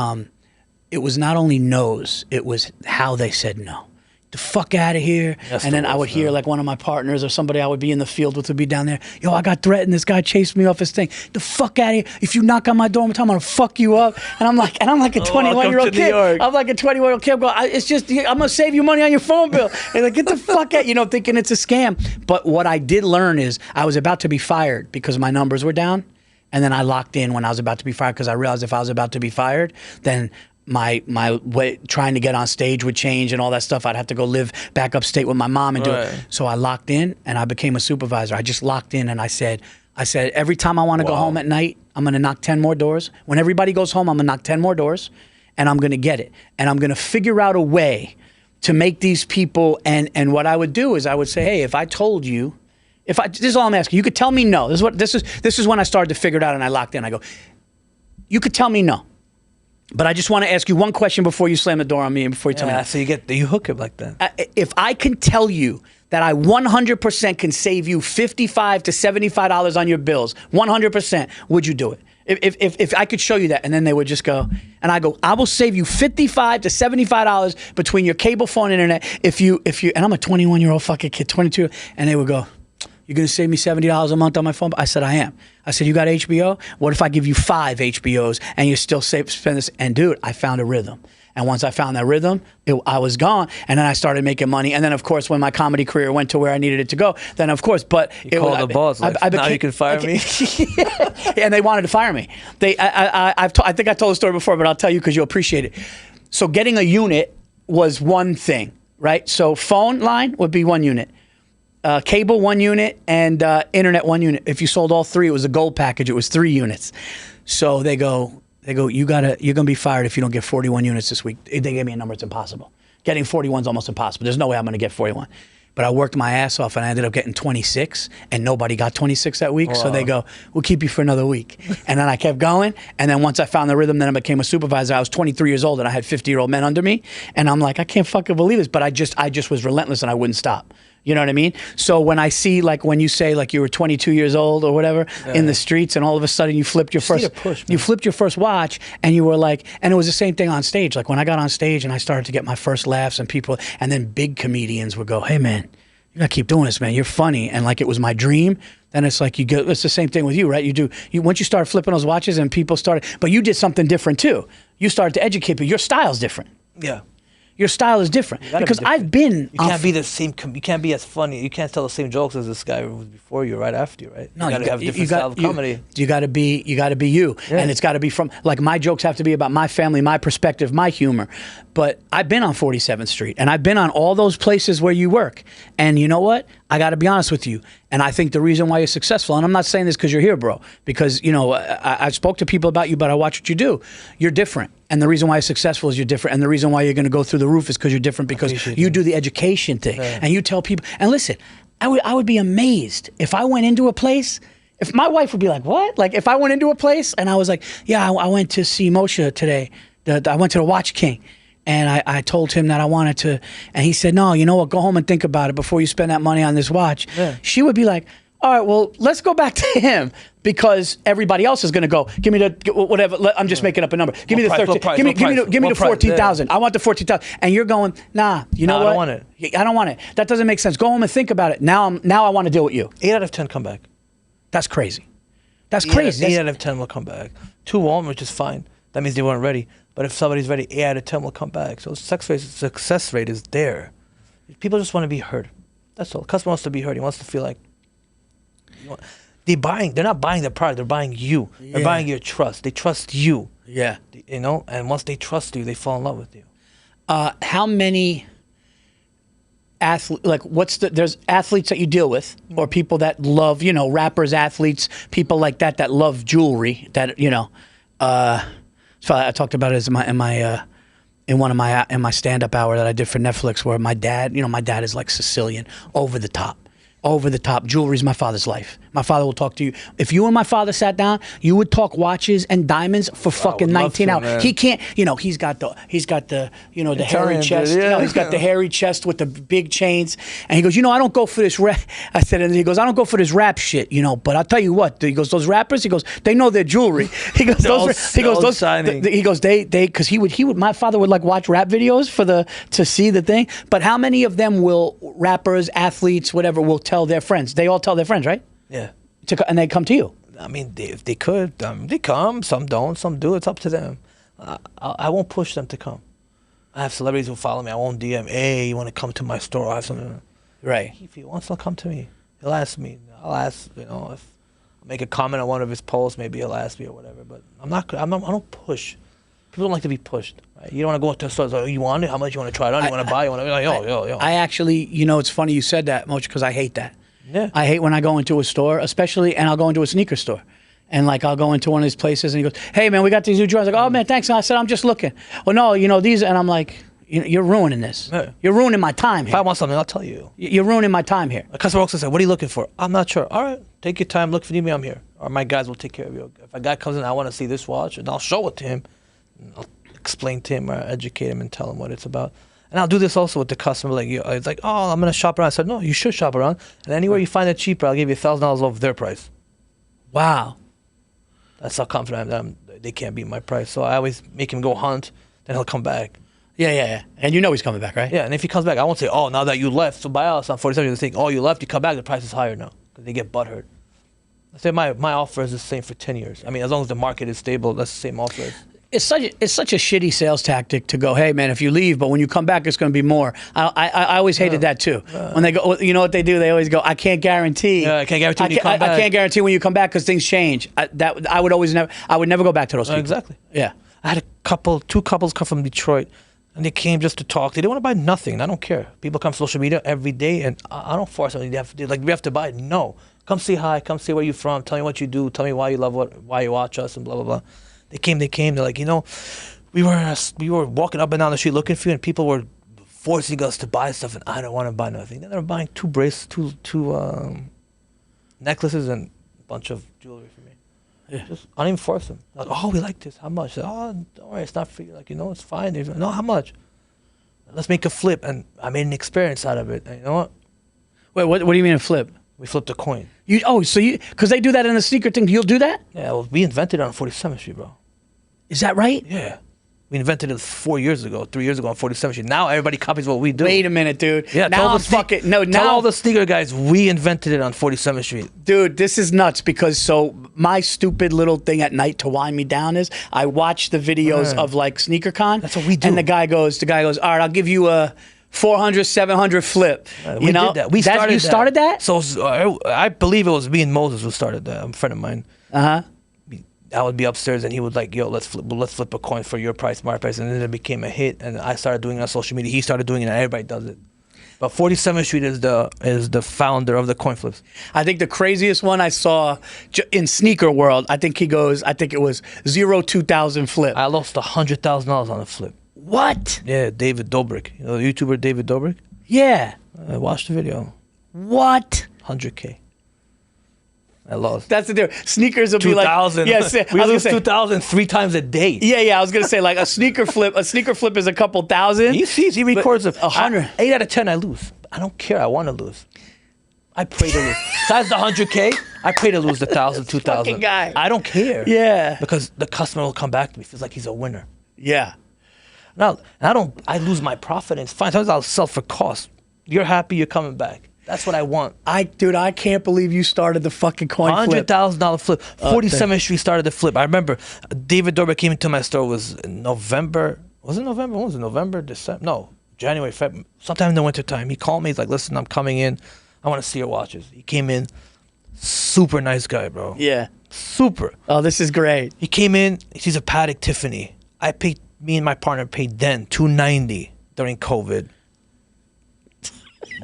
it was not only no's, it was how they said no. The fuck out of here. And then I would hear like one of my partners or somebody I would be in the field with would be down there. Yo, I got threatened. This guy chased me off his thing. The fuck out of here. If you knock on my door one time, I'm gonna fuck you up. And I'm like a 21-year-old kid. I'm like a 21-year-old kid. I'm going, it's just, I'm gonna save you money on your phone bill. And like, get the fuck out, thinking it's a scam. But what I did learn is I was about to be fired because my numbers were down. And then I locked in when I was about to be fired because I realized if I was about to be fired, then my way trying to get on stage would change and all that stuff. I'd have to go live back upstate with my mom and do it. So I locked in and I became a supervisor. I just locked in and I said every time I want to go home at night, I'm going to knock 10 more doors. When everybody goes home, I'm going to knock 10 more doors and I'm going to get it. And I'm going to figure out a way to make these people, and what I would do is I would say, hey, if I told you, this is all I'm asking. You could tell me no. This is when I started to figure it out and I locked in. I go, you could tell me no. But I just want to ask you one question before you slam the door on me and before you tell me. So you hook it like that. If I can tell you that I 100% can save you $55 to $75 on your bills, 100%, would you do it? If I could show you that, and then they would just go, and I go, I will save you $55 to $75 between your cable phone and internet if you, and I'm a 21-year-old fucking kid, 22, and they would go, you're going to save me $70 a month on my phone? I said, I am. I said, you got HBO? What if I give you 5 HBOs and you still spend this? And dude, I found a rhythm. And once I found that rhythm, I was gone. And then I started making money. And then, of course, when my comedy career went to where I needed it to go, then, of course, but you called the boss. Now you can fire me. And they wanted to fire me. I think I told the story before, but I'll tell you because you'll appreciate it. So getting a unit was one thing, right? So phone line would be 1 unit. Cable 1 unit and internet 1 unit. If you sold all 3, it was a gold package. It was 3 units. So they go. You're gonna be fired if you don't get 41 units this week. They gave me a number. It's impossible. Getting 41 is almost impossible. There's no way I'm gonna get 41. But I worked my ass off and I ended up getting 26, and nobody got 26 that week. Wow. So they go, we'll keep you for another week. And then I kept going. And then once I found the rhythm, then I became a supervisor. I was 23 years old and I had 50-year-old men under me. And I'm like, I can't fucking believe this. But I just was relentless and I wouldn't stop. You know what I mean? So when I see, like, when you say like you were 22 years old or whatever in the streets, and all of a sudden you flipped your first watch, and you were like, and it was the same thing on stage. Like when I got on stage and I started to get my first laughs, and people, and then big comedians would go, hey man, you gotta keep doing this, man. You're funny. And like it was my dream. Then it's like it's the same thing with you, right? Once you start flipping those watches and people started, but you did something different too. You started to educate people. Your style's different. Yeah. Your style is different because I've been. You can't be the same. You can't be as funny. You can't tell the same jokes as this guy who was before you, right after you, right? No, you gotta have different style of comedy. You gotta be you, and it's gotta be from, like, my jokes have to be about my family, my perspective, my humor. But I've been on 47th Street, and I've been on all those places where you work, and you know what? I gotta be honest with you, and I think the reason why you're successful, and I'm not saying this because you're here, bro, because I spoke to people about you, but I watch what you do. You're different. And the reason why you're successful is you're different. And the reason why you're going to go through the roof is because you're different, because you do the education thing. Yeah. And you tell people, and listen, I would be amazed if I went into a place, if my wife would be like, what? Like if I went into a place and I was like, yeah, I went to see Moshe today. I went to the Watch King. And I told him that I wanted to, and he said, no, you know what, go home and think about it before you spend that money on this watch. Yeah. She would be like, all right, well, let's go back to him because everybody else is going to go, give me the, whatever, I'm just making up a number. Give me the 13, give me the 14,000. I want the 14,000. And you're going, nah, you know what? I don't want it. I don't want it. That doesn't make sense. Go home and think about it. Now I want to deal with you. 8 out of 10 come back. That's crazy. That's crazy. 8 out of 10 will come back. 2 won't, which is fine. That means they weren't ready. But if somebody's ready, 8 out of 10 will come back. So success rate is there. People just want to be heard. That's all. The customer wants to be heard. He wants to feel like they're not buying the product. They're buying you. Yeah. They're buying your trust. They trust you. Yeah. You know, and once they trust you, they fall in love with you. How many athletes, like there's athletes that you deal with or people that love, you know, rappers, athletes, people like that love jewelry that, you know, so I talked about it in my stand-up hour that I did for Netflix, where my dad is like Sicilian, over the top. Jewelry's my father's life. My father will talk to you. If you and my father sat down, you would talk watches and diamonds for fucking 19 hours. Man. He can't, you know, he's got the, you know, the hairy chest. Yeah. You know, he's got the hairy chest with the big chains. And he goes, you know, I don't go for this rap. I said, and he goes, I don't go for this rap shit, you know, but I'll tell you what. He goes, those rappers, he goes, they know their jewelry. He goes, my father would like watch rap videos to see the thing. But how many of them rappers, athletes, whatever, will tell their friends? They all tell their friends, right? Yeah. And they come to you. I mean, if they could, they come. Some don't. Some do. It's up to them. I won't push them to come. I have celebrities who follow me. I won't DM, hey, you want to come to my store? I have something. Right. If he wants to come to me, he'll ask me. I'll ask, you know, if I make a comment on one of his posts, maybe he'll ask me or whatever. But I don't push. People don't like to be pushed. Right? You don't want to go into a store. So, you want it? How much you want to try it on? You want to buy? You want to be like, yo. I actually, you know, it's funny you said that, Moch, because I hate that. Yeah. I hate when I go into a store, especially, and I'll go into a sneaker store. And like, I'll go into one of these places and he goes, hey man, we got these new drawers. I go, oh man, thanks. And I said, I'm just looking. Well, no, you know, these, and I'm like, you're ruining this. Yeah. You're ruining my time here. If I want something, I'll tell you. You're ruining my time here. A customer also said, what are you looking for? I'm not sure. All right, take your time, look for me, I'm here. Or my guys will take care of you. If a guy comes in, I want to see this watch, and I'll show it to him. And I'll explain to him or educate him and tell him what it's about. And I'll do this also with the customer. Like, it's like, oh, I'm going to shop around. I said, no, you should shop around. And anywhere you find it cheaper, I'll give you $1,000 off their price. Wow. That's how confident I am that they can't beat my price. So I always make him go hunt, then he'll come back. Yeah. And you know he's coming back, right? Yeah, and if he comes back, I won't say, oh, now that you left, so buy us on 47, they think, oh, you left, you come back, the price is higher now. Because they get butthurt. I say my offer is the same for 10 years. I mean, as long as the market is stable, that's the same offer. It's such a shitty sales tactic to go, hey man, if you leave, but when you come back, it's going to be more. I always hated that too. When they go, you know what they do? They always go, I can't guarantee. Yeah, I can't guarantee when you come back. I can't guarantee when you come back because things change. I would never go back to those people. Exactly. Yeah. I had two couples come from Detroit, and they came just to talk. They didn't want to buy nothing. I don't care. People come to social media every day, and I don't force them. Like, we have to buy it. No. Come say hi. Come say where you're from. Tell me what you do. Tell me why you love why you watch us, and blah blah blah. They came. They're like, you know, we were walking up and down the street looking for you, and people were forcing us to buy stuff, and I don't want to buy nothing. Then they were buying two necklaces and a bunch of jewelry for me. Yeah. I didn't even force them. Like, oh, we like this. How much? Said, oh, don't worry, it's not for you. Like, you know, it's fine. No, how much? Let's make a flip, and I made an experience out of it. And you know what? Wait, what do you mean a flip? We flipped a coin. Because they do that in the sneaker thing. You'll do that? Yeah, well, we invented it on 47th Street, bro. Is that right? Yeah. We invented it 3 years ago on 47th Street. Now everybody copies what we do. Wait a minute, dude. Yeah, now I'm fucking... No, now... Tell all the sneaker guys we invented it on 47th Street. Dude, this is nuts because my stupid little thing at night to wind me down is I watch the videos of like SneakerCon. That's what we do. And the guy goes, all right, I'll give you a 400, 700 flip. We did that. We started that. You started that? So I believe it was me and Moses who started that. A friend of mine. Uh-huh. I would be upstairs and he would like, yo, let's flip a coin for your price, my price. And then it became a hit. And I started doing it on social media. He started doing it and everybody does it. But 47th Street is the founder of the coin flips. I think the craziest one I saw in sneaker world, I think it was 2000 flip. I lost $100,000 on a flip. What? Yeah, David Dobrik. You know the YouTuber David Dobrik? Yeah. I watched the video. What? 100K. I lost. That's the difference. Sneakers will be like 2,000. Yes, We lose 2,000 3 times a day. Yeah, I was gonna say like a sneaker flip. A sneaker flip is a couple thousand. He sees. He records 100. 8 out of 10. I lose. I don't care. I want to lose. I pray to lose. Besides the 100K, I pray to lose the 1,000, 2,000. Fucking guy. I don't care. Yeah. Because the customer will come back to me. Feels like he's a winner. Yeah. Now, I lose my profit. And it's fine. Sometimes I'll sell for cost. You're happy. You're coming back. That's what I want. Dude, I can't believe you started the fucking coin flip. $100,000 flip. 47th Street started the flip. I remember David Dobrik came into my store. It was in November. Was it November? When was it? November, December? No, January, February. Sometime in the wintertime. He called me. He's like, listen, I'm coming in. I want to see your watches. He came in. Super nice guy, bro. Yeah. Super. Oh, this is great. He came in. He sees a Patek Tiffany. Me and my partner paid then $290 during COVID.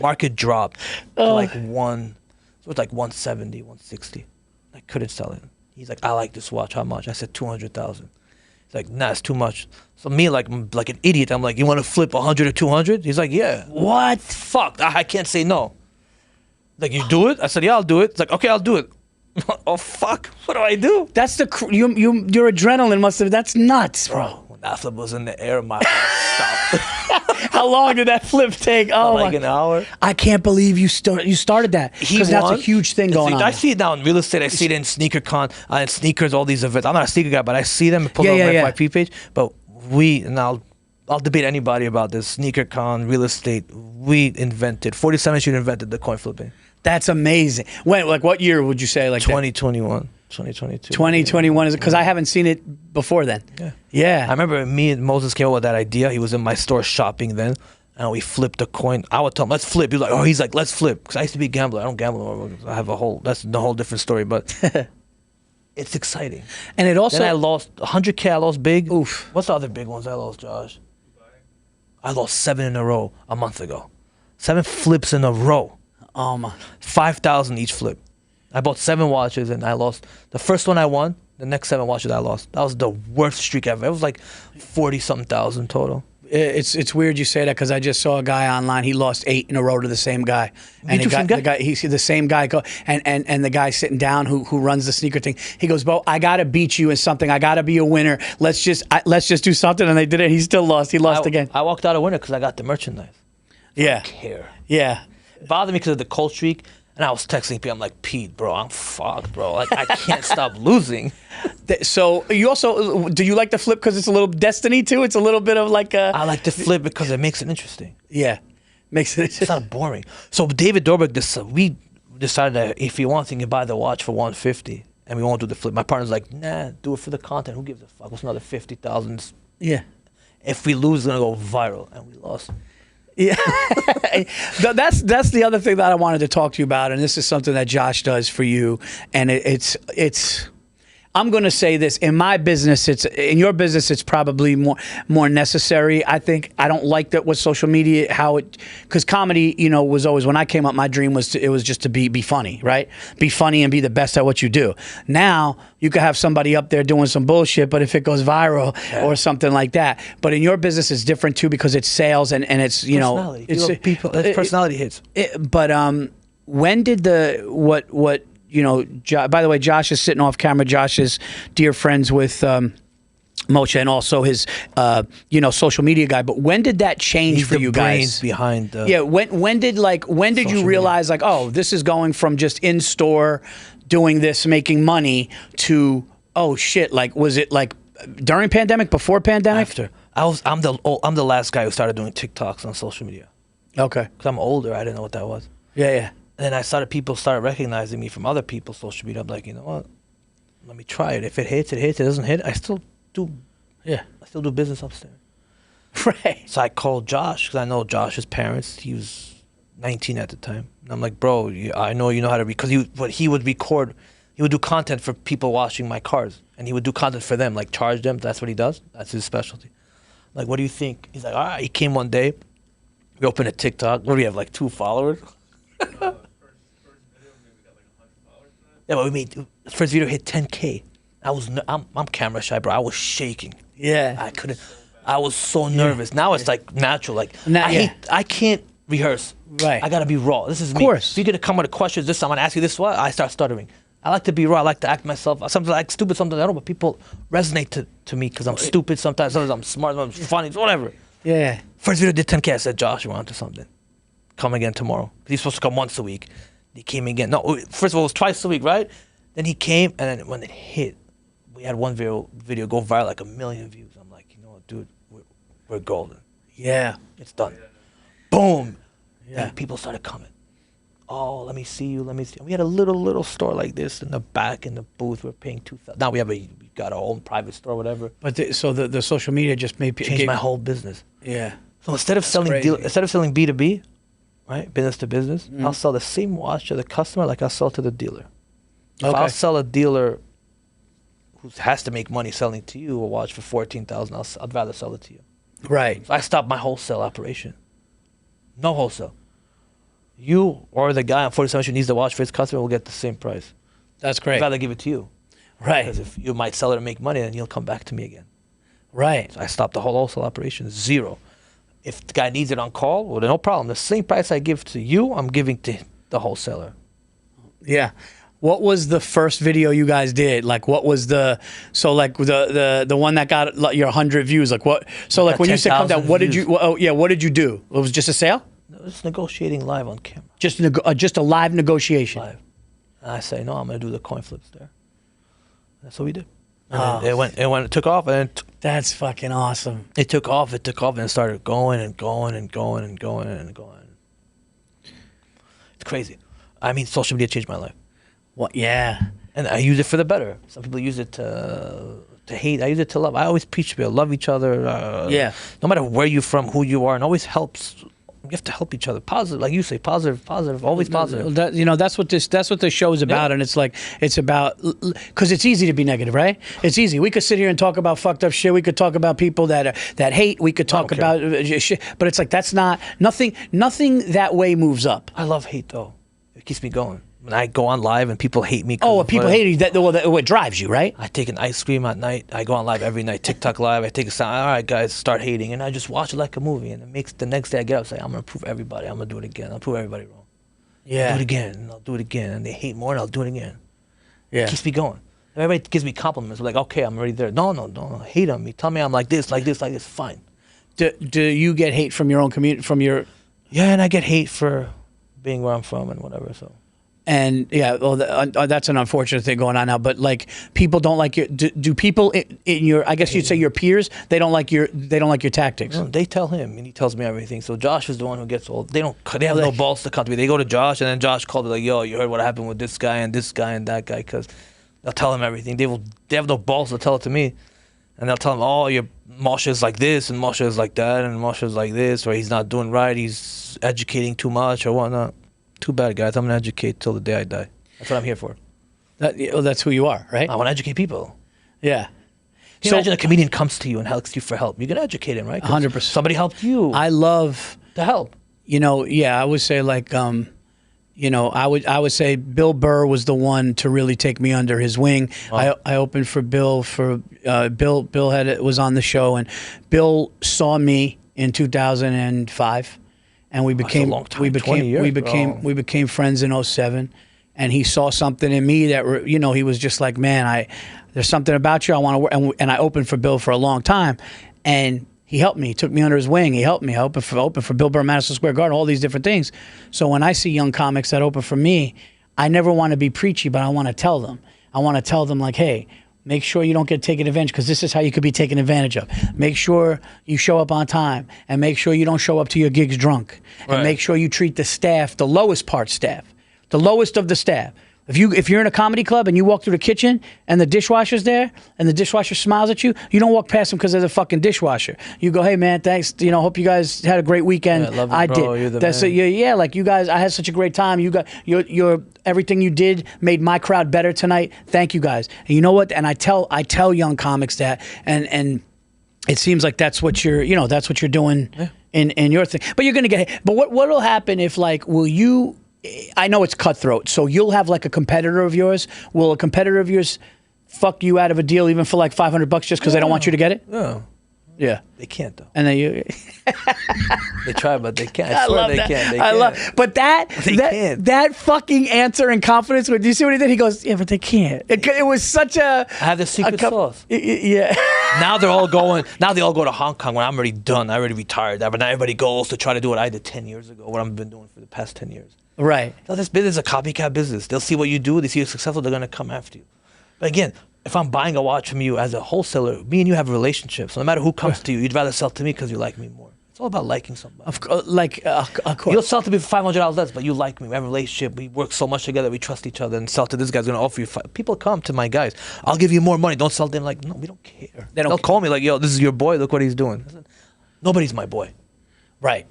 Market dropped to like so it was like 170, 160. I couldn't sell it. He's like, I like this watch. How much? I said 200,000. He's like, nah, it's too much. So me, like an idiot, I'm like, you want to flip 100 or 200? He's like, yeah. What? Fuck, I can't say no. Like, you do it? I said, yeah, I'll do it. It's like, okay, I'll do it. Oh fuck, what do I do? That's your adrenaline must have. That's nuts, bro. When that flip was in the air, my heart stopped. How long did that flip take? Oh, like an hour. I can't believe you started that. Because that's a huge thing going on. I see it now in real estate. I see it in SneakerCon, and sneakers, all these events. I'm not a sneaker guy, but I see them pull up on my FYP page. But I'll debate anybody about this. SneakerCon, real estate, 47th Street invented the coin flipping. That's amazing. When, like, what year would you say? Like 2021. 2022. 2021 is it? Because I haven't seen it before then. Yeah. I remember me and Moses came up with that idea. He was in my store shopping then, and we flipped a coin. I would tell him, let's flip. He was like, he's like, let's flip. Because I used to be a gambler. I don't gamble anymore. I have that's the whole different story. But it's exciting. And it also... Then I lost 100K. I lost big. Oof. What's the other big ones I lost, Josh? I lost 7 in a row a month ago. 7 flips in a row. Oh my! 5,000 each flip. I bought 7 watches and I lost. The first one I won. The next 7 watches I lost. That was the worst streak ever. It was like 40-something thousand total. It's weird you say that because I just saw a guy online. He lost 8 in a row to the same guy. And he's the same guy. And the guy sitting down who runs the sneaker thing. He goes, "Bo, I gotta beat you in something. I gotta be a winner. Let's just do something." And they did it. He still lost. He lost again. I walked out a winner because I got the merchandise. I don't care. Yeah. It bothered me because of the cold streak, and I was texting Pete. I'm like, Pete, bro, I'm fucked, bro. Like, I can't stop losing. So you also do you like the flip because it's a little destiny too? It's a little bit of like a. I like to flip because it makes it interesting. Yeah, makes it. It's not boring. So David Dobrik, we decided that if he wants, he can buy the watch for $150, and we won't do the flip. My partner's like, nah, do it for the content. Who gives a fuck? What's another 50,000? Yeah. If we lose, it's gonna go viral, and we lost. Yeah, that's the other thing that I wanted to talk to you about, and this is something that Josh does for you, and it's. I'm going to say this in my business. In your business. It's probably more necessary. I think I don't like that with social media because comedy, was always when I came up. My dream was just to be funny, right? Be funny and be the best at what you do. Now you could have somebody up there doing some bullshit, but if it goes viral or something like that. But in your business, it's different too because it's sales and it's personality. It's personality hits. But when did what? By the way, Josh is sitting off camera. Josh is dear friends with Moshe and also his, social media guy. But when did that change for you guys? Behind the when did you realize like, oh, this is going from just in store doing this, making money to, oh shit, like was it like during pandemic, before pandemic? After. I'm the last guy who started doing TikToks on social media. Okay. Because I'm older, I didn't know what that was. Yeah. And then people started recognizing me from other people's social media. I'm like, you know what? Let me try it. If it hits, it hits. It doesn't hit, I still do. Yeah, I still do business upstairs. Right. So I called Josh because I know Josh's parents. He was 19 at the time. And I'm like, bro, I know you know how to because he would record. He would do content for people watching my cars, and he would do content for them, like charge them. That's what he does. That's his specialty. Like, what do you think? He's like, all right. He came one day. We opened a TikTok. What do we have? Like 2 followers. Yeah, but we made the first video hit 10K. I'm camera shy, bro. I was shaking. Yeah, I couldn't. I was so nervous. Now it's like natural. Like I can't rehearse. Right. I gotta be raw. This is me. Of course. If you're gonna come with a question, I'm gonna ask you this. What? I start stuttering. I like to be raw. I like to act myself. Sometimes I act stupid, sometimes I don't, but people resonate to me because I'm stupid sometimes I'm smart, sometimes I'm funny, whatever. Yeah. First video did 10K. I said, Josh, we're on to something. Come again tomorrow. He's supposed to come once a week. He came again. No, first of all, it was twice a week, right? Then he came, and then when it hit, we had one video go viral, like 1 million views. I'm like, you know what, dude, we're golden. Yeah. It's done. Boom. Yeah. And people started coming. Oh, let me see you. Let me see. We had a little store like this in the back in the booth. We're paying $2,000. Now we got our own private store, whatever. But so the social media just made Changed my whole business. Yeah. So instead of selling B2B, right, business to business, I'll sell the same watch to the customer like I sell to the dealer. If I'll sell a dealer who has to make money selling to you a watch for $14,000, I'd rather sell it to you. Right. So I stopped my wholesale operation. No wholesale. You or the guy on 47th who needs the watch for his customer will get the same price. That's great. I'd rather give it to you. Right. Because if you might sell it and make money, then you'll come back to me again. Right. So I stopped the whole wholesale operation, zero. If the guy needs it on call, well, then no problem. The same price I give to you, I'm giving to the wholesaler. Yeah. What was the first video you guys did? Like, what was the one that got like your 100 views? Like what? So like when you said come down, what did you? What did you do? It was just a sale? No, it was negotiating live on camera. Just a live negotiation. Live. And I say, no, I'm gonna do the coin flips there. That's what we did. And it took off, and that's fucking awesome. It took off, and it started going and going and going and going and going. It's crazy. I mean, social media changed my life. What? Yeah. And I use it for the better. Some people use it to hate. I use it to love. I always preach people love each other. Yeah. No matter where you're from, who you are, and always helps. You have to help each other. Positive, like you say, positive, always positive. That's what this show is about, and it's about because it's easy to be negative, right? It's easy. We could sit here and talk about fucked up shit. We could talk about people that hate. We could talk about shit, but it's like that's not nothing. Nothing that way moves up. I love hate though. It keeps me going. When I go on live and people hate me. People hate you. That what drives you, right? I take an ice cream at night. I go on live every night. TikTok live. I take a sound. All right, guys, start hating, and I just watch it like a movie. And it makes the next day I get up and say, I'm gonna prove everybody. I'm gonna do it again. I'll prove everybody wrong. Yeah. I'll do it again. And I'll do it again. And they hate more, and I'll do it again. Yeah. It keeps me going. Everybody gives me compliments. Like, okay, I'm already there. No. Hate on me. Tell me I'm like this. Fine. Do you get hate from your own community? Yeah, and I get hate for being where I'm from and whatever. So. And yeah, well, that's an unfortunate thing going on now. But like, people don't like your. Do people in your? I guess you'd say your peers. They don't like your tactics. No, they tell him, and he tells me everything. So Josh is the one who gets all. They have no balls to come to me. They go to Josh, and then Josh called me like, "Yo, you heard what happened with this guy and that guy?" Because they'll tell him everything. They have no balls to tell it to me, and they'll tell him, "Oh, your Moshe is like this, and Moshe is like that, and Moshe is like this, or he's not doing right. He's educating too much, or whatnot." Too bad, guys. I'm going to educate till the day I die. That's what I'm here for. That's who you are, right? I want to educate people. Yeah. Can you imagine a comedian comes to you and asks you for help? You're going to educate him, right? 100%. Somebody helped you. I love to help. I would say like, I would say Bill Burr was the one to really take me under his wing. Oh. I opened for Bill Bill was on the show, and Bill saw me in 2005. And we became friends in 2007, and he saw something in me that he was just like, man, there's something about you I want to work, and I opened for Bill for a long time, and he helped me. He took me under his wing. He helped me. I opened for Bill Burr, Madison Square Garden, all these different things. So when I see young comics that open for me, I never want to be preachy, but I want to tell them. I want to tell them like, hey, make sure you don't get taken advantage, because this is how you could be taken advantage of. Make sure you show up on time, and make sure you don't show up to your gigs drunk. And make sure you treat the staff, the lowest part staff, the lowest of the staff. If you're in a comedy club and you walk through the kitchen and the dishwasher's there and the dishwasher smiles at you, you don't walk past them because there's a fucking dishwasher. You go, hey man, thanks. Hope you guys had a great weekend. Yeah, I did. You're the man. Like you guys, I had such a great time. You got your everything you did made my crowd better tonight. Thank you guys. And you know what? And I tell young comics that, and it seems like that's what you're doing in your thing. But you're gonna get hit. But what'll happen if I know it's cutthroat, so you'll have like a competitor of yours. Will a competitor of yours fuck you out of a deal even for like $500 just because they don't want you to get it? Yeah. Yeah. They can't though. And then you. They try, but they can't. I swear love they that. can't. They I can't. love. But can't. that fucking answer and confidence. Do you see what he did? He goes, "Yeah, but they can't." It was such a. I have the secret sauce. Yeah. Now they're all going. Now they all go to Hong Kong when I'm already done. I already retired. But now everybody goes to try to do what I did 10 years ago. What I've been doing for the past 10 years. Right. Now this business is a copycat business. They'll see what you do. They see you're successful. They're gonna come after you. But again, if I'm buying a watch from you as a wholesaler, me and you have a relationship. So no matter who comes to you, you'd rather sell to me because you like me more. It's all about liking somebody. Of course. You'll sell to me for $500 less, but you like me. We have a relationship. We work so much together. We trust each other. And sell to this guy's going to offer you People come to my guys. I'll give you more money. Don't sell to them. Like, no, we don't care. They'll call me like, yo, this is your boy. Look what he's doing. Nobody's my boy. Right.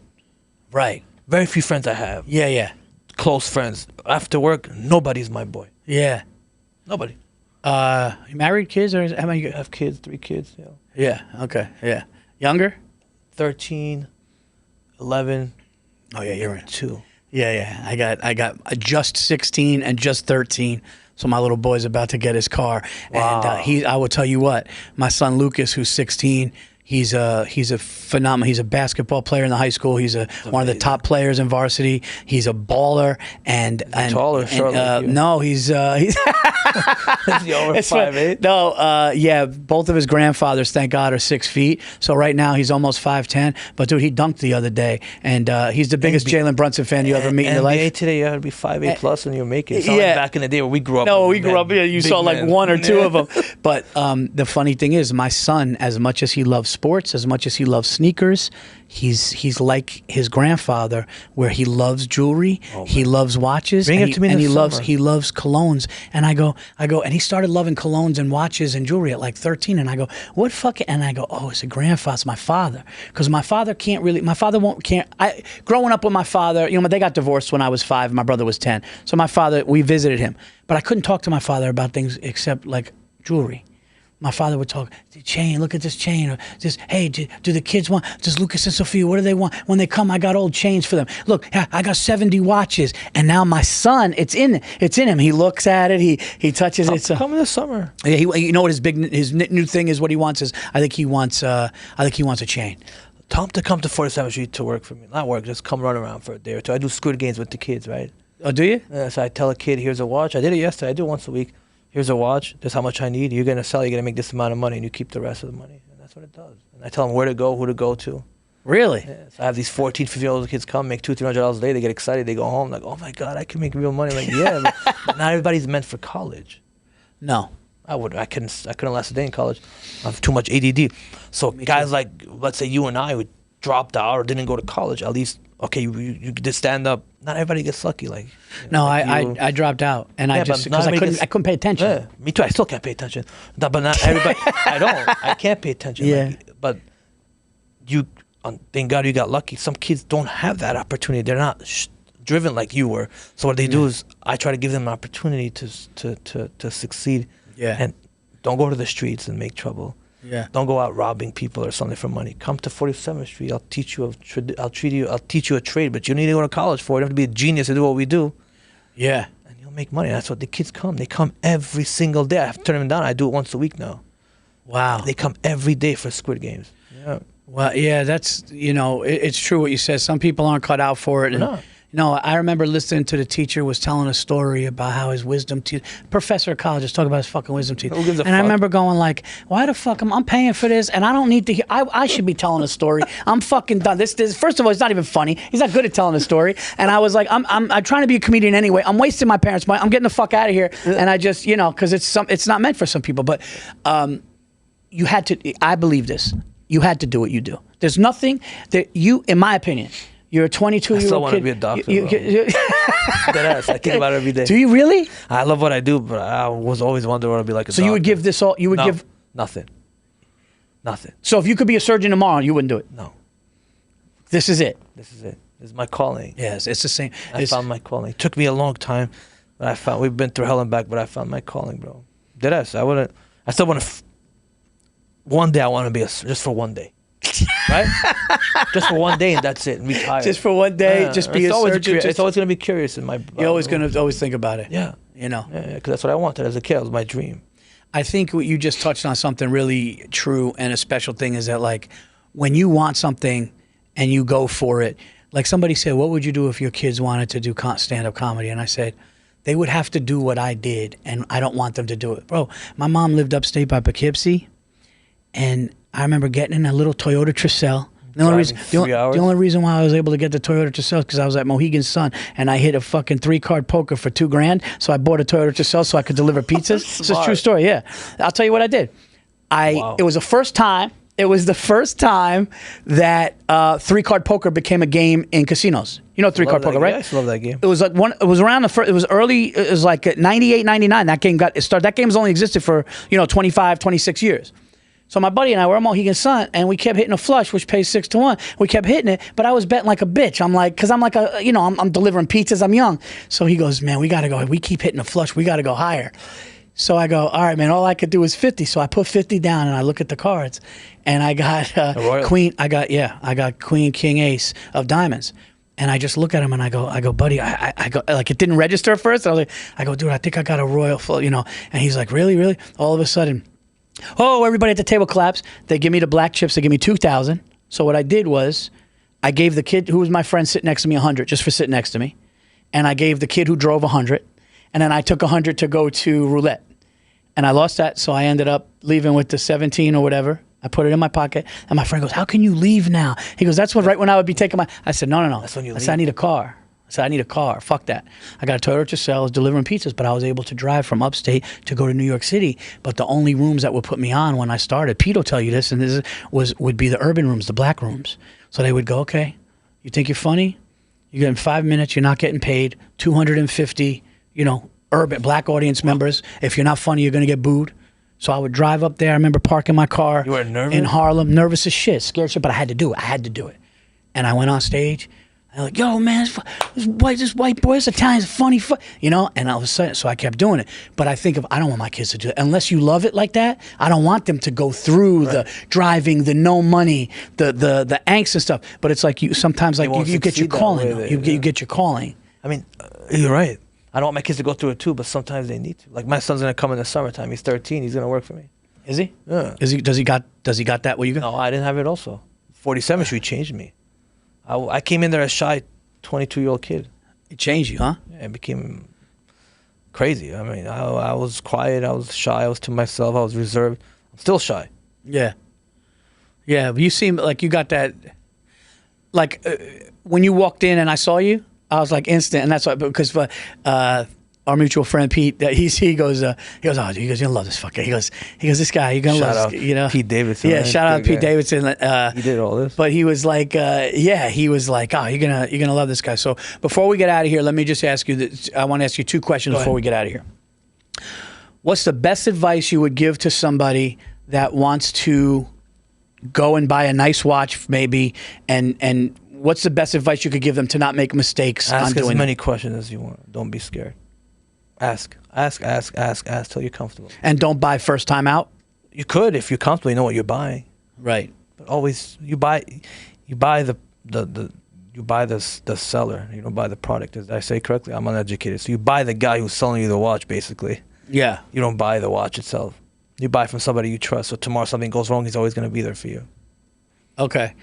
Right. Very few friends I have. Yeah, yeah. Close friends. After work, nobody's my boy. Yeah. Nobody. You married, kids, or how many? I have kids, 3 kids. Yeah. Yeah. Okay. Yeah. Younger? 13, 11. Oh yeah, you're right. 2. Yeah. I got just 16 and just 13. So my little boy's about to get his car, Wow. and I will tell you what, my son Lucas, who's 16. He's a phenomenal. He's a basketball player in the high school. He's one of the top players in varsity. He's a baller and taller, short like you? No, he's Is he over 5'8"? No, yeah, both of his grandfathers, thank God, are 6 feet. So right now he's almost 5'10". But dude, he dunked the other day, and he's the biggest Jalen Brunson fan you ever meet in your life. NBA today, you had to be 5'8" plus when you make it. It's not like back in the day where we grew up. No, we grew up. Yeah, you saw like men. 1 or 2 of them. But the funny thing is, my son, as much as he loves sports, as much as he loves sneakers, he's like his grandfather, where he loves jewelry, he loves watches, Bring and it to me he this loves summer. he loves colognes. And I go, and he started loving colognes and watches and jewelry at like 13. And I go, what fucking? And I go, oh, it's a grandfather, it's my father, because my father can't. Growing up with my father, they got divorced when I was 5, my brother was 10. So my father, we visited him, but I couldn't talk to my father about things except like jewelry. My father would talk, the chain, look at this chain. Or just, hey, do the kids want, does Lucas and Sophia, what do they want? When they come, I got old chains for them. Look, I got 70 watches. And now my son, it's in him. He looks at it, he touches it. So, Come this summer. yeah, you know what his new thing is, what he wants is, I think he wants a chain. Tell him to come to 47th Street to work for me. Not work, just come run around for a day or two. I do Squid Games with the kids, right? Oh, do you? So I tell a kid, here's a watch. I did it yesterday. I do it once a week. Here's a watch. This is how much I need. You're going to sell. You're going to make this amount of money, and you keep the rest of the money. And that's what it does. And I tell them where to go, who to go to. Really? Yeah, so I have these 14, 15-year-old kids come, make $200-$300 a day. They get excited. They go home like, oh, my God, I can make real money. Like, yeah, but not everybody's meant for college. No. I couldn't last a day in college. I have too much ADD. So guys like, let's say you and I who dropped out or didn't go to college, at least, okay, you did stand up. Not everybody gets lucky. Like, No, I dropped out, and Yeah, I just but not because I everybody couldn't pay attention. Yeah, me too. I still can't pay attention. No, but not everybody. I can't pay attention. Yeah. But thank God you got lucky. Some kids don't have that opportunity. They're not driven like you were. So what they do is I try to give them an opportunity to succeed. Yeah. And don't go to the streets and make trouble. Yeah. Don't go out robbing people or something for money. Come to 47th Street. I'll teach you a trade, but you need to go to college for it. You have to be a genius to do what we do. Yeah. And you'll make money. That's what the kids come. They come every single day. I have to turn them down. I do it once a week now. Wow. They come every day for Squid Games. Yeah. Well, yeah, that's, it's true what you said. Some people aren't cut out for it. And, No. I remember listening to the teacher was telling a story about how his wisdom teeth, professor of college was talking about his fucking wisdom teeth. Who gives a and I fuck? remember going like, why the fuck I'm paying for this and I don't need to hear, I should be telling a story. I'm fucking done. This, first of all, it's not even funny. He's not good at telling a story. And I was like, I'm trying to be a comedian anyway. I'm wasting my parents' money. I'm getting the fuck out of here. And I just, because it's not meant for some people. But you had to, I believe this. You had to do what you do. There's nothing that you, in my opinion, you're a 22-year-old kid. I still want to be a doctor. Deadass. I think about it every day. Do you really? I love what I do, but I was always wondering what I'd be like a doctor. So you would give this all, give... Nothing. So if you could be a surgeon tomorrow, you wouldn't do it? No. This is it? This is it. This is my calling. Yes, it's the same. I found my calling. It took me a long time, but we've been through hell and back, but I found my calling, bro. Deadass. I still want to, one day I want to be just for one day. Right? Just for one day and that's it, and retire. Just for one day, just be a surgeon. It's always going to be curious in my... You're always going to think about it. Yeah. Yeah, because that's what I wanted as a kid. It was my dream. I think what you just touched on something really true, and a special thing is that, like, when you want something and you go for it, like somebody said, what would you do if your kids wanted to do stand-up comedy? And I said, they would have to do what I did, and I don't want them to do it. Bro, my mom lived upstate by Poughkeepsie, and I remember getting in a little Toyota Tercel. The only reason why I was able to get the Toyota Tercel is because I was at Mohegan Sun and I hit a fucking 3-card poker for $2,000. So I bought a Toyota Tercel so I could deliver pizzas. It's a true story. Yeah, I'll tell you what I did. It was the first time. It was the first time that 3-card poker became a game in casinos. You know 3-card poker, right? Yeah, I used to love that game. It was like it was around the first. It was early. It was like 98, 99. That game got started. That game's only existed for 25, 26 years. So my buddy and I were at Mohegan Sun, and we kept hitting a flush, which pays 6-1. We kept hitting it, but I was betting like a bitch. I'm like, because I'm like I'm delivering pizzas. I'm young. So he goes, man, we got to go. We keep hitting a flush. We got to go higher. So I go, all right, man, all I could do is 50. So I put 50 down, and I look at the cards, and I got queen. I got queen, king, ace of diamonds. And I just look at him, and I go, buddy, I go, like, it didn't register at first. I go, dude, I think I got a royal full, And he's like, really? All of a sudden, oh, everybody at the table claps. They give me the black chips. They give me 2,000. So what I did was I gave the kid who was my friend sitting next to me 100 just for sitting next to me. And I gave the kid who drove 100. And then I took 100 to go to roulette. And I lost that, so I ended up leaving with the 17 or whatever. I put it in my pocket. And my friend goes, how can you leave now? He goes, that's right when I would be taking my... I said, no. That's when you leave. I said, I need a car. I need a car. Fuck that. I got a Toyota Tercel. I was delivering pizzas, but I was able to drive from upstate to go to New York City. But the only rooms that would put me on when I started, Pete will tell you this, and would be the urban rooms, the black rooms. So they would go, okay, you think you're funny? You get in 5 minutes, you're not getting paid. 250, urban black audience members. If you're not funny, you're gonna get booed. So I would drive up there. I remember parking my car. You were nervous? In Harlem, nervous as shit, scared shit, but I had to do it. And I went on stage. I'm like, yo, man, this white boy, this Italian's funny, And all of a sudden, so I kept doing it. But I don't want my kids to do it. Unless you love it like that, I don't want them to go through the driving, the no money, the angst and stuff. But it's like sometimes you get your calling. You get your calling. I mean, you're right. I don't want my kids to go through it too, but sometimes they need to. Like, my son's gonna come in the summertime. He's 13. He's gonna work for me. Is he? Yeah. Does he got that? What you got? No, I didn't have it. Also, 47th Street changed me. I came in there a shy 22-year-old kid. It changed you, huh? Yeah, it became crazy. I mean, I was quiet. I was shy. I was to myself. I was reserved. I'm still shy. Yeah. Yeah, but you seem like you got that. Like when you walked in and I saw you, I was like instant, and that's why, because our mutual friend Pete, he goes, oh, you're gonna love this fucker. He goes, this guy, you're gonna love this, Pete Davidson. Yeah, shout out Pete Davidson. He did all this. But he was like, oh, you're gonna love this guy. So before we get out of here, let me just ask you I want to ask you 2 questions before we get out of here. What's the best advice you would give to somebody that wants to go and buy a nice watch, maybe, and what's the best advice you could give them to not make mistakes? Ask as many questions as you want. Don't be scared. Ask till you're comfortable. And don't buy first time out? You could if you're comfortable, you know what you're buying. Right. But always you buy the seller. You don't buy the product. Did I say correctly? I'm uneducated. So you buy the guy who's selling you the watch, basically. Yeah. You don't buy the watch itself. You buy from somebody you trust. So tomorrow something goes wrong, he's always going to be there for you. Okay.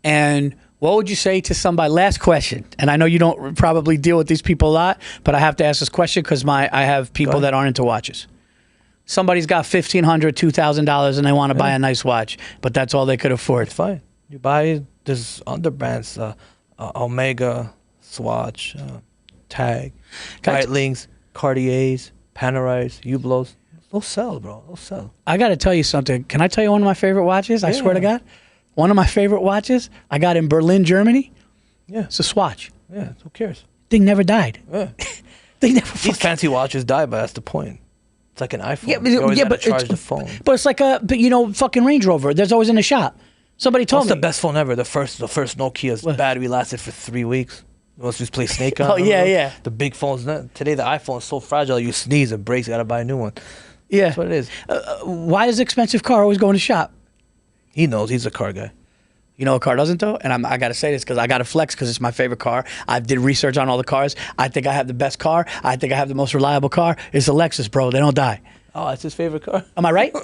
And what would you say to somebody? Last question. And I know you don't probably deal with these people a lot, but I have to ask this question because I have people that aren't into watches. Somebody's got $1,500, $2,000, and they want to buy a nice watch, but that's all they could afford. It's fine. You buy there's under brands, Omega, Swatch, Tag, Breitlings, Cartiers, Panerais, Hublots. They'll sell, bro. They'll sell. I got to tell you something. Can I tell you one of my favorite watches? I swear to God. One of my favorite watches I got in Berlin, Germany. Yeah. It's a Swatch. Yeah, who cares? Thing never died. Yeah. They never These fancy watches die, but that's the point. It's like an iPhone. Yeah, you always gotta charge the phone. But it's like fucking Range Rover. There's always in the shop. Somebody told me. What's the best phone ever? The first Nokia's battery lasted for 3 weeks. Once we play Snake on. Oh, yeah. The big phones. Today the iPhone is so fragile, you sneeze, it breaks, you gotta buy a new one. Yeah. That's what it is. Why does expensive car always go in the shop? He knows. He's a car guy. You know what car doesn't though? And I got to say this because I got to flex because it's my favorite car. I did research on all the cars. I think I have the best car. I think I have the most reliable car. It's a Lexus, bro. They don't die. Oh, that's his favorite car. Am I right?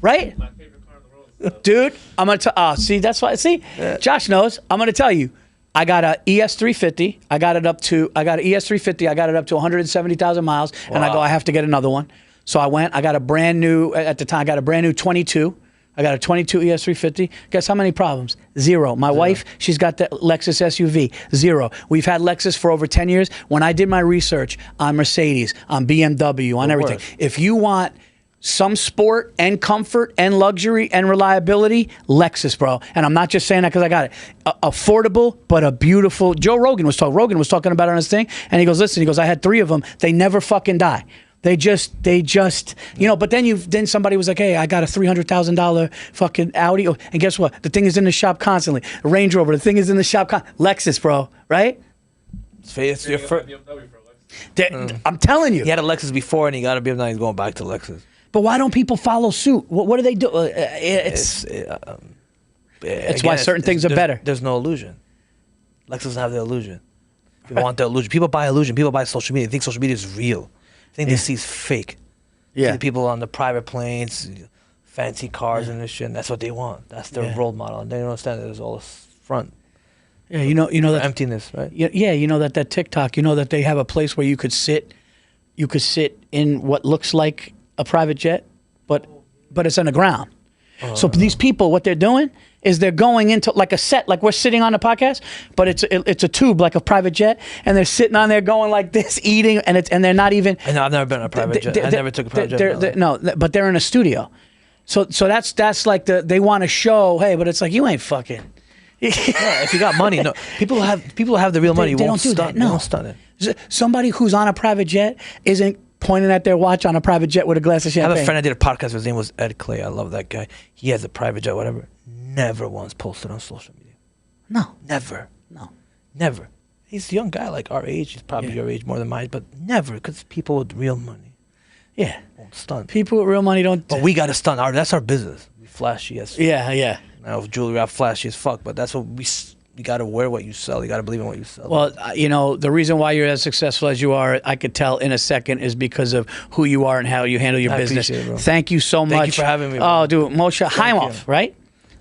Right? My favorite car in the world is Dude, I'm gonna tell. See, that's why. See, Josh knows. I'm gonna tell you. I got a ES350. I got an ES350. I got it up to 170,000 miles, and I go, I have to get another one. So I went. I got a brand new. At the time, I got a brand new 22. I got a 22 ES350. Guess how many problems? Zero. My wife, she's got the Lexus SUV. Zero. We've had Lexus for over 10 years. When I did my research on Mercedes, on BMW, on everything, if you want some sport and comfort and luxury and reliability, Lexus, bro. And I'm not just saying that because I got it. Affordable, but a beautiful. Rogan was talking about it on his thing, and he goes, listen, he goes, I had 3 of them. They never fucking die. They just, but then somebody was like, hey, I got a $300,000 fucking Audi. And guess what? The thing is in the shop constantly. Range Rover, the thing is in the shop. Lexus, bro, right? It's your first. I'm telling you. He had a Lexus before and he got a BMW. He's going back to Lexus. But why don't people follow suit? What do they do? It's why certain things are better. There's no illusion. Lexus doesn't have the illusion. People want the illusion. People buy illusion. People buy social media. They think social media is real. They think they see is fake. Yeah. See the people on the private planes, fancy cars and this shit. And that's what they want. That's their role model. And they don't understand that there's all this front. Yeah, you know that emptiness, right? Yeah, you know that TikTok. You know that they have a place where you could sit in what looks like a private jet, but it's on the ground. So these people, what they're doing is they're going into like a set, like we're sitting on the podcast, but it's a tube like a private jet, and they're sitting on there going like this, eating, and they're not even. I know, I've never been on a private jet. I never took a private jet. No, but they're in a studio. So that's like they want to show, hey, but it's like you ain't fucking. Yeah, if you got money, no. People have the real money. They don't do that. No. They don't stun it. Somebody who's on a private jet isn't pointing at their watch on a private jet with a glass of champagne. I have a friend I did a podcast with. His name was Ed Clay. I love that guy. He has a private jet, whatever. Never once posted on social media. No. Never. No. Never. He's a young guy like our age. He's probably your age more than mine, but never, because people with real money. Yeah. Won't stunt. People with real money don't. But we got to stunt. That's our business. We flashy as fuck. Yeah. Now, jewelry, I'm flashy as fuck, but that's what you got to wear what you sell. You got to believe in what you sell. Well, the reason why you're as successful as you are, I could tell in a second, is because of who you are and how you handle your business. Appreciate it, bro. Thank you so much. Thank you for having me, bro. Oh, dude, Moshe Haimov, right?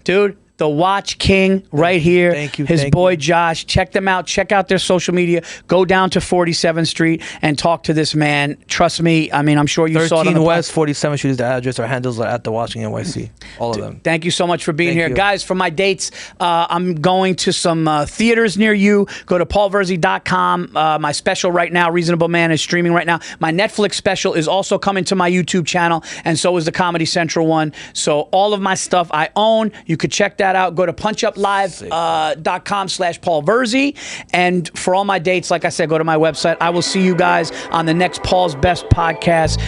Dude, the Watch King right here. Thank you. His boy Josh. Check them out. Check out their social media. Go down to 47th Street and talk to this man. Trust me. I mean, I'm sure you saw it on 13 the West, 47th Street is the address. Our handles are at the Watching NYC. All of them. Thank you so much for being Thank here. you. Guys, for my dates, I'm going to some theaters near you. Go to paulvirzi.com. My special right now, Reasonable Man, is streaming right now. My Netflix special is also coming to my YouTube channel, and so is the Comedy Central one. So all of my stuff I own. You could check that out. Go to punchuplive.com/Paul Virzi. And for all my dates, like I said, go to my website. I will see you guys on the next Paul's Best podcast.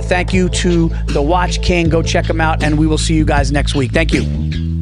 Thank you to the Watch King. Go check him out, and we will see you guys next week. Thank you.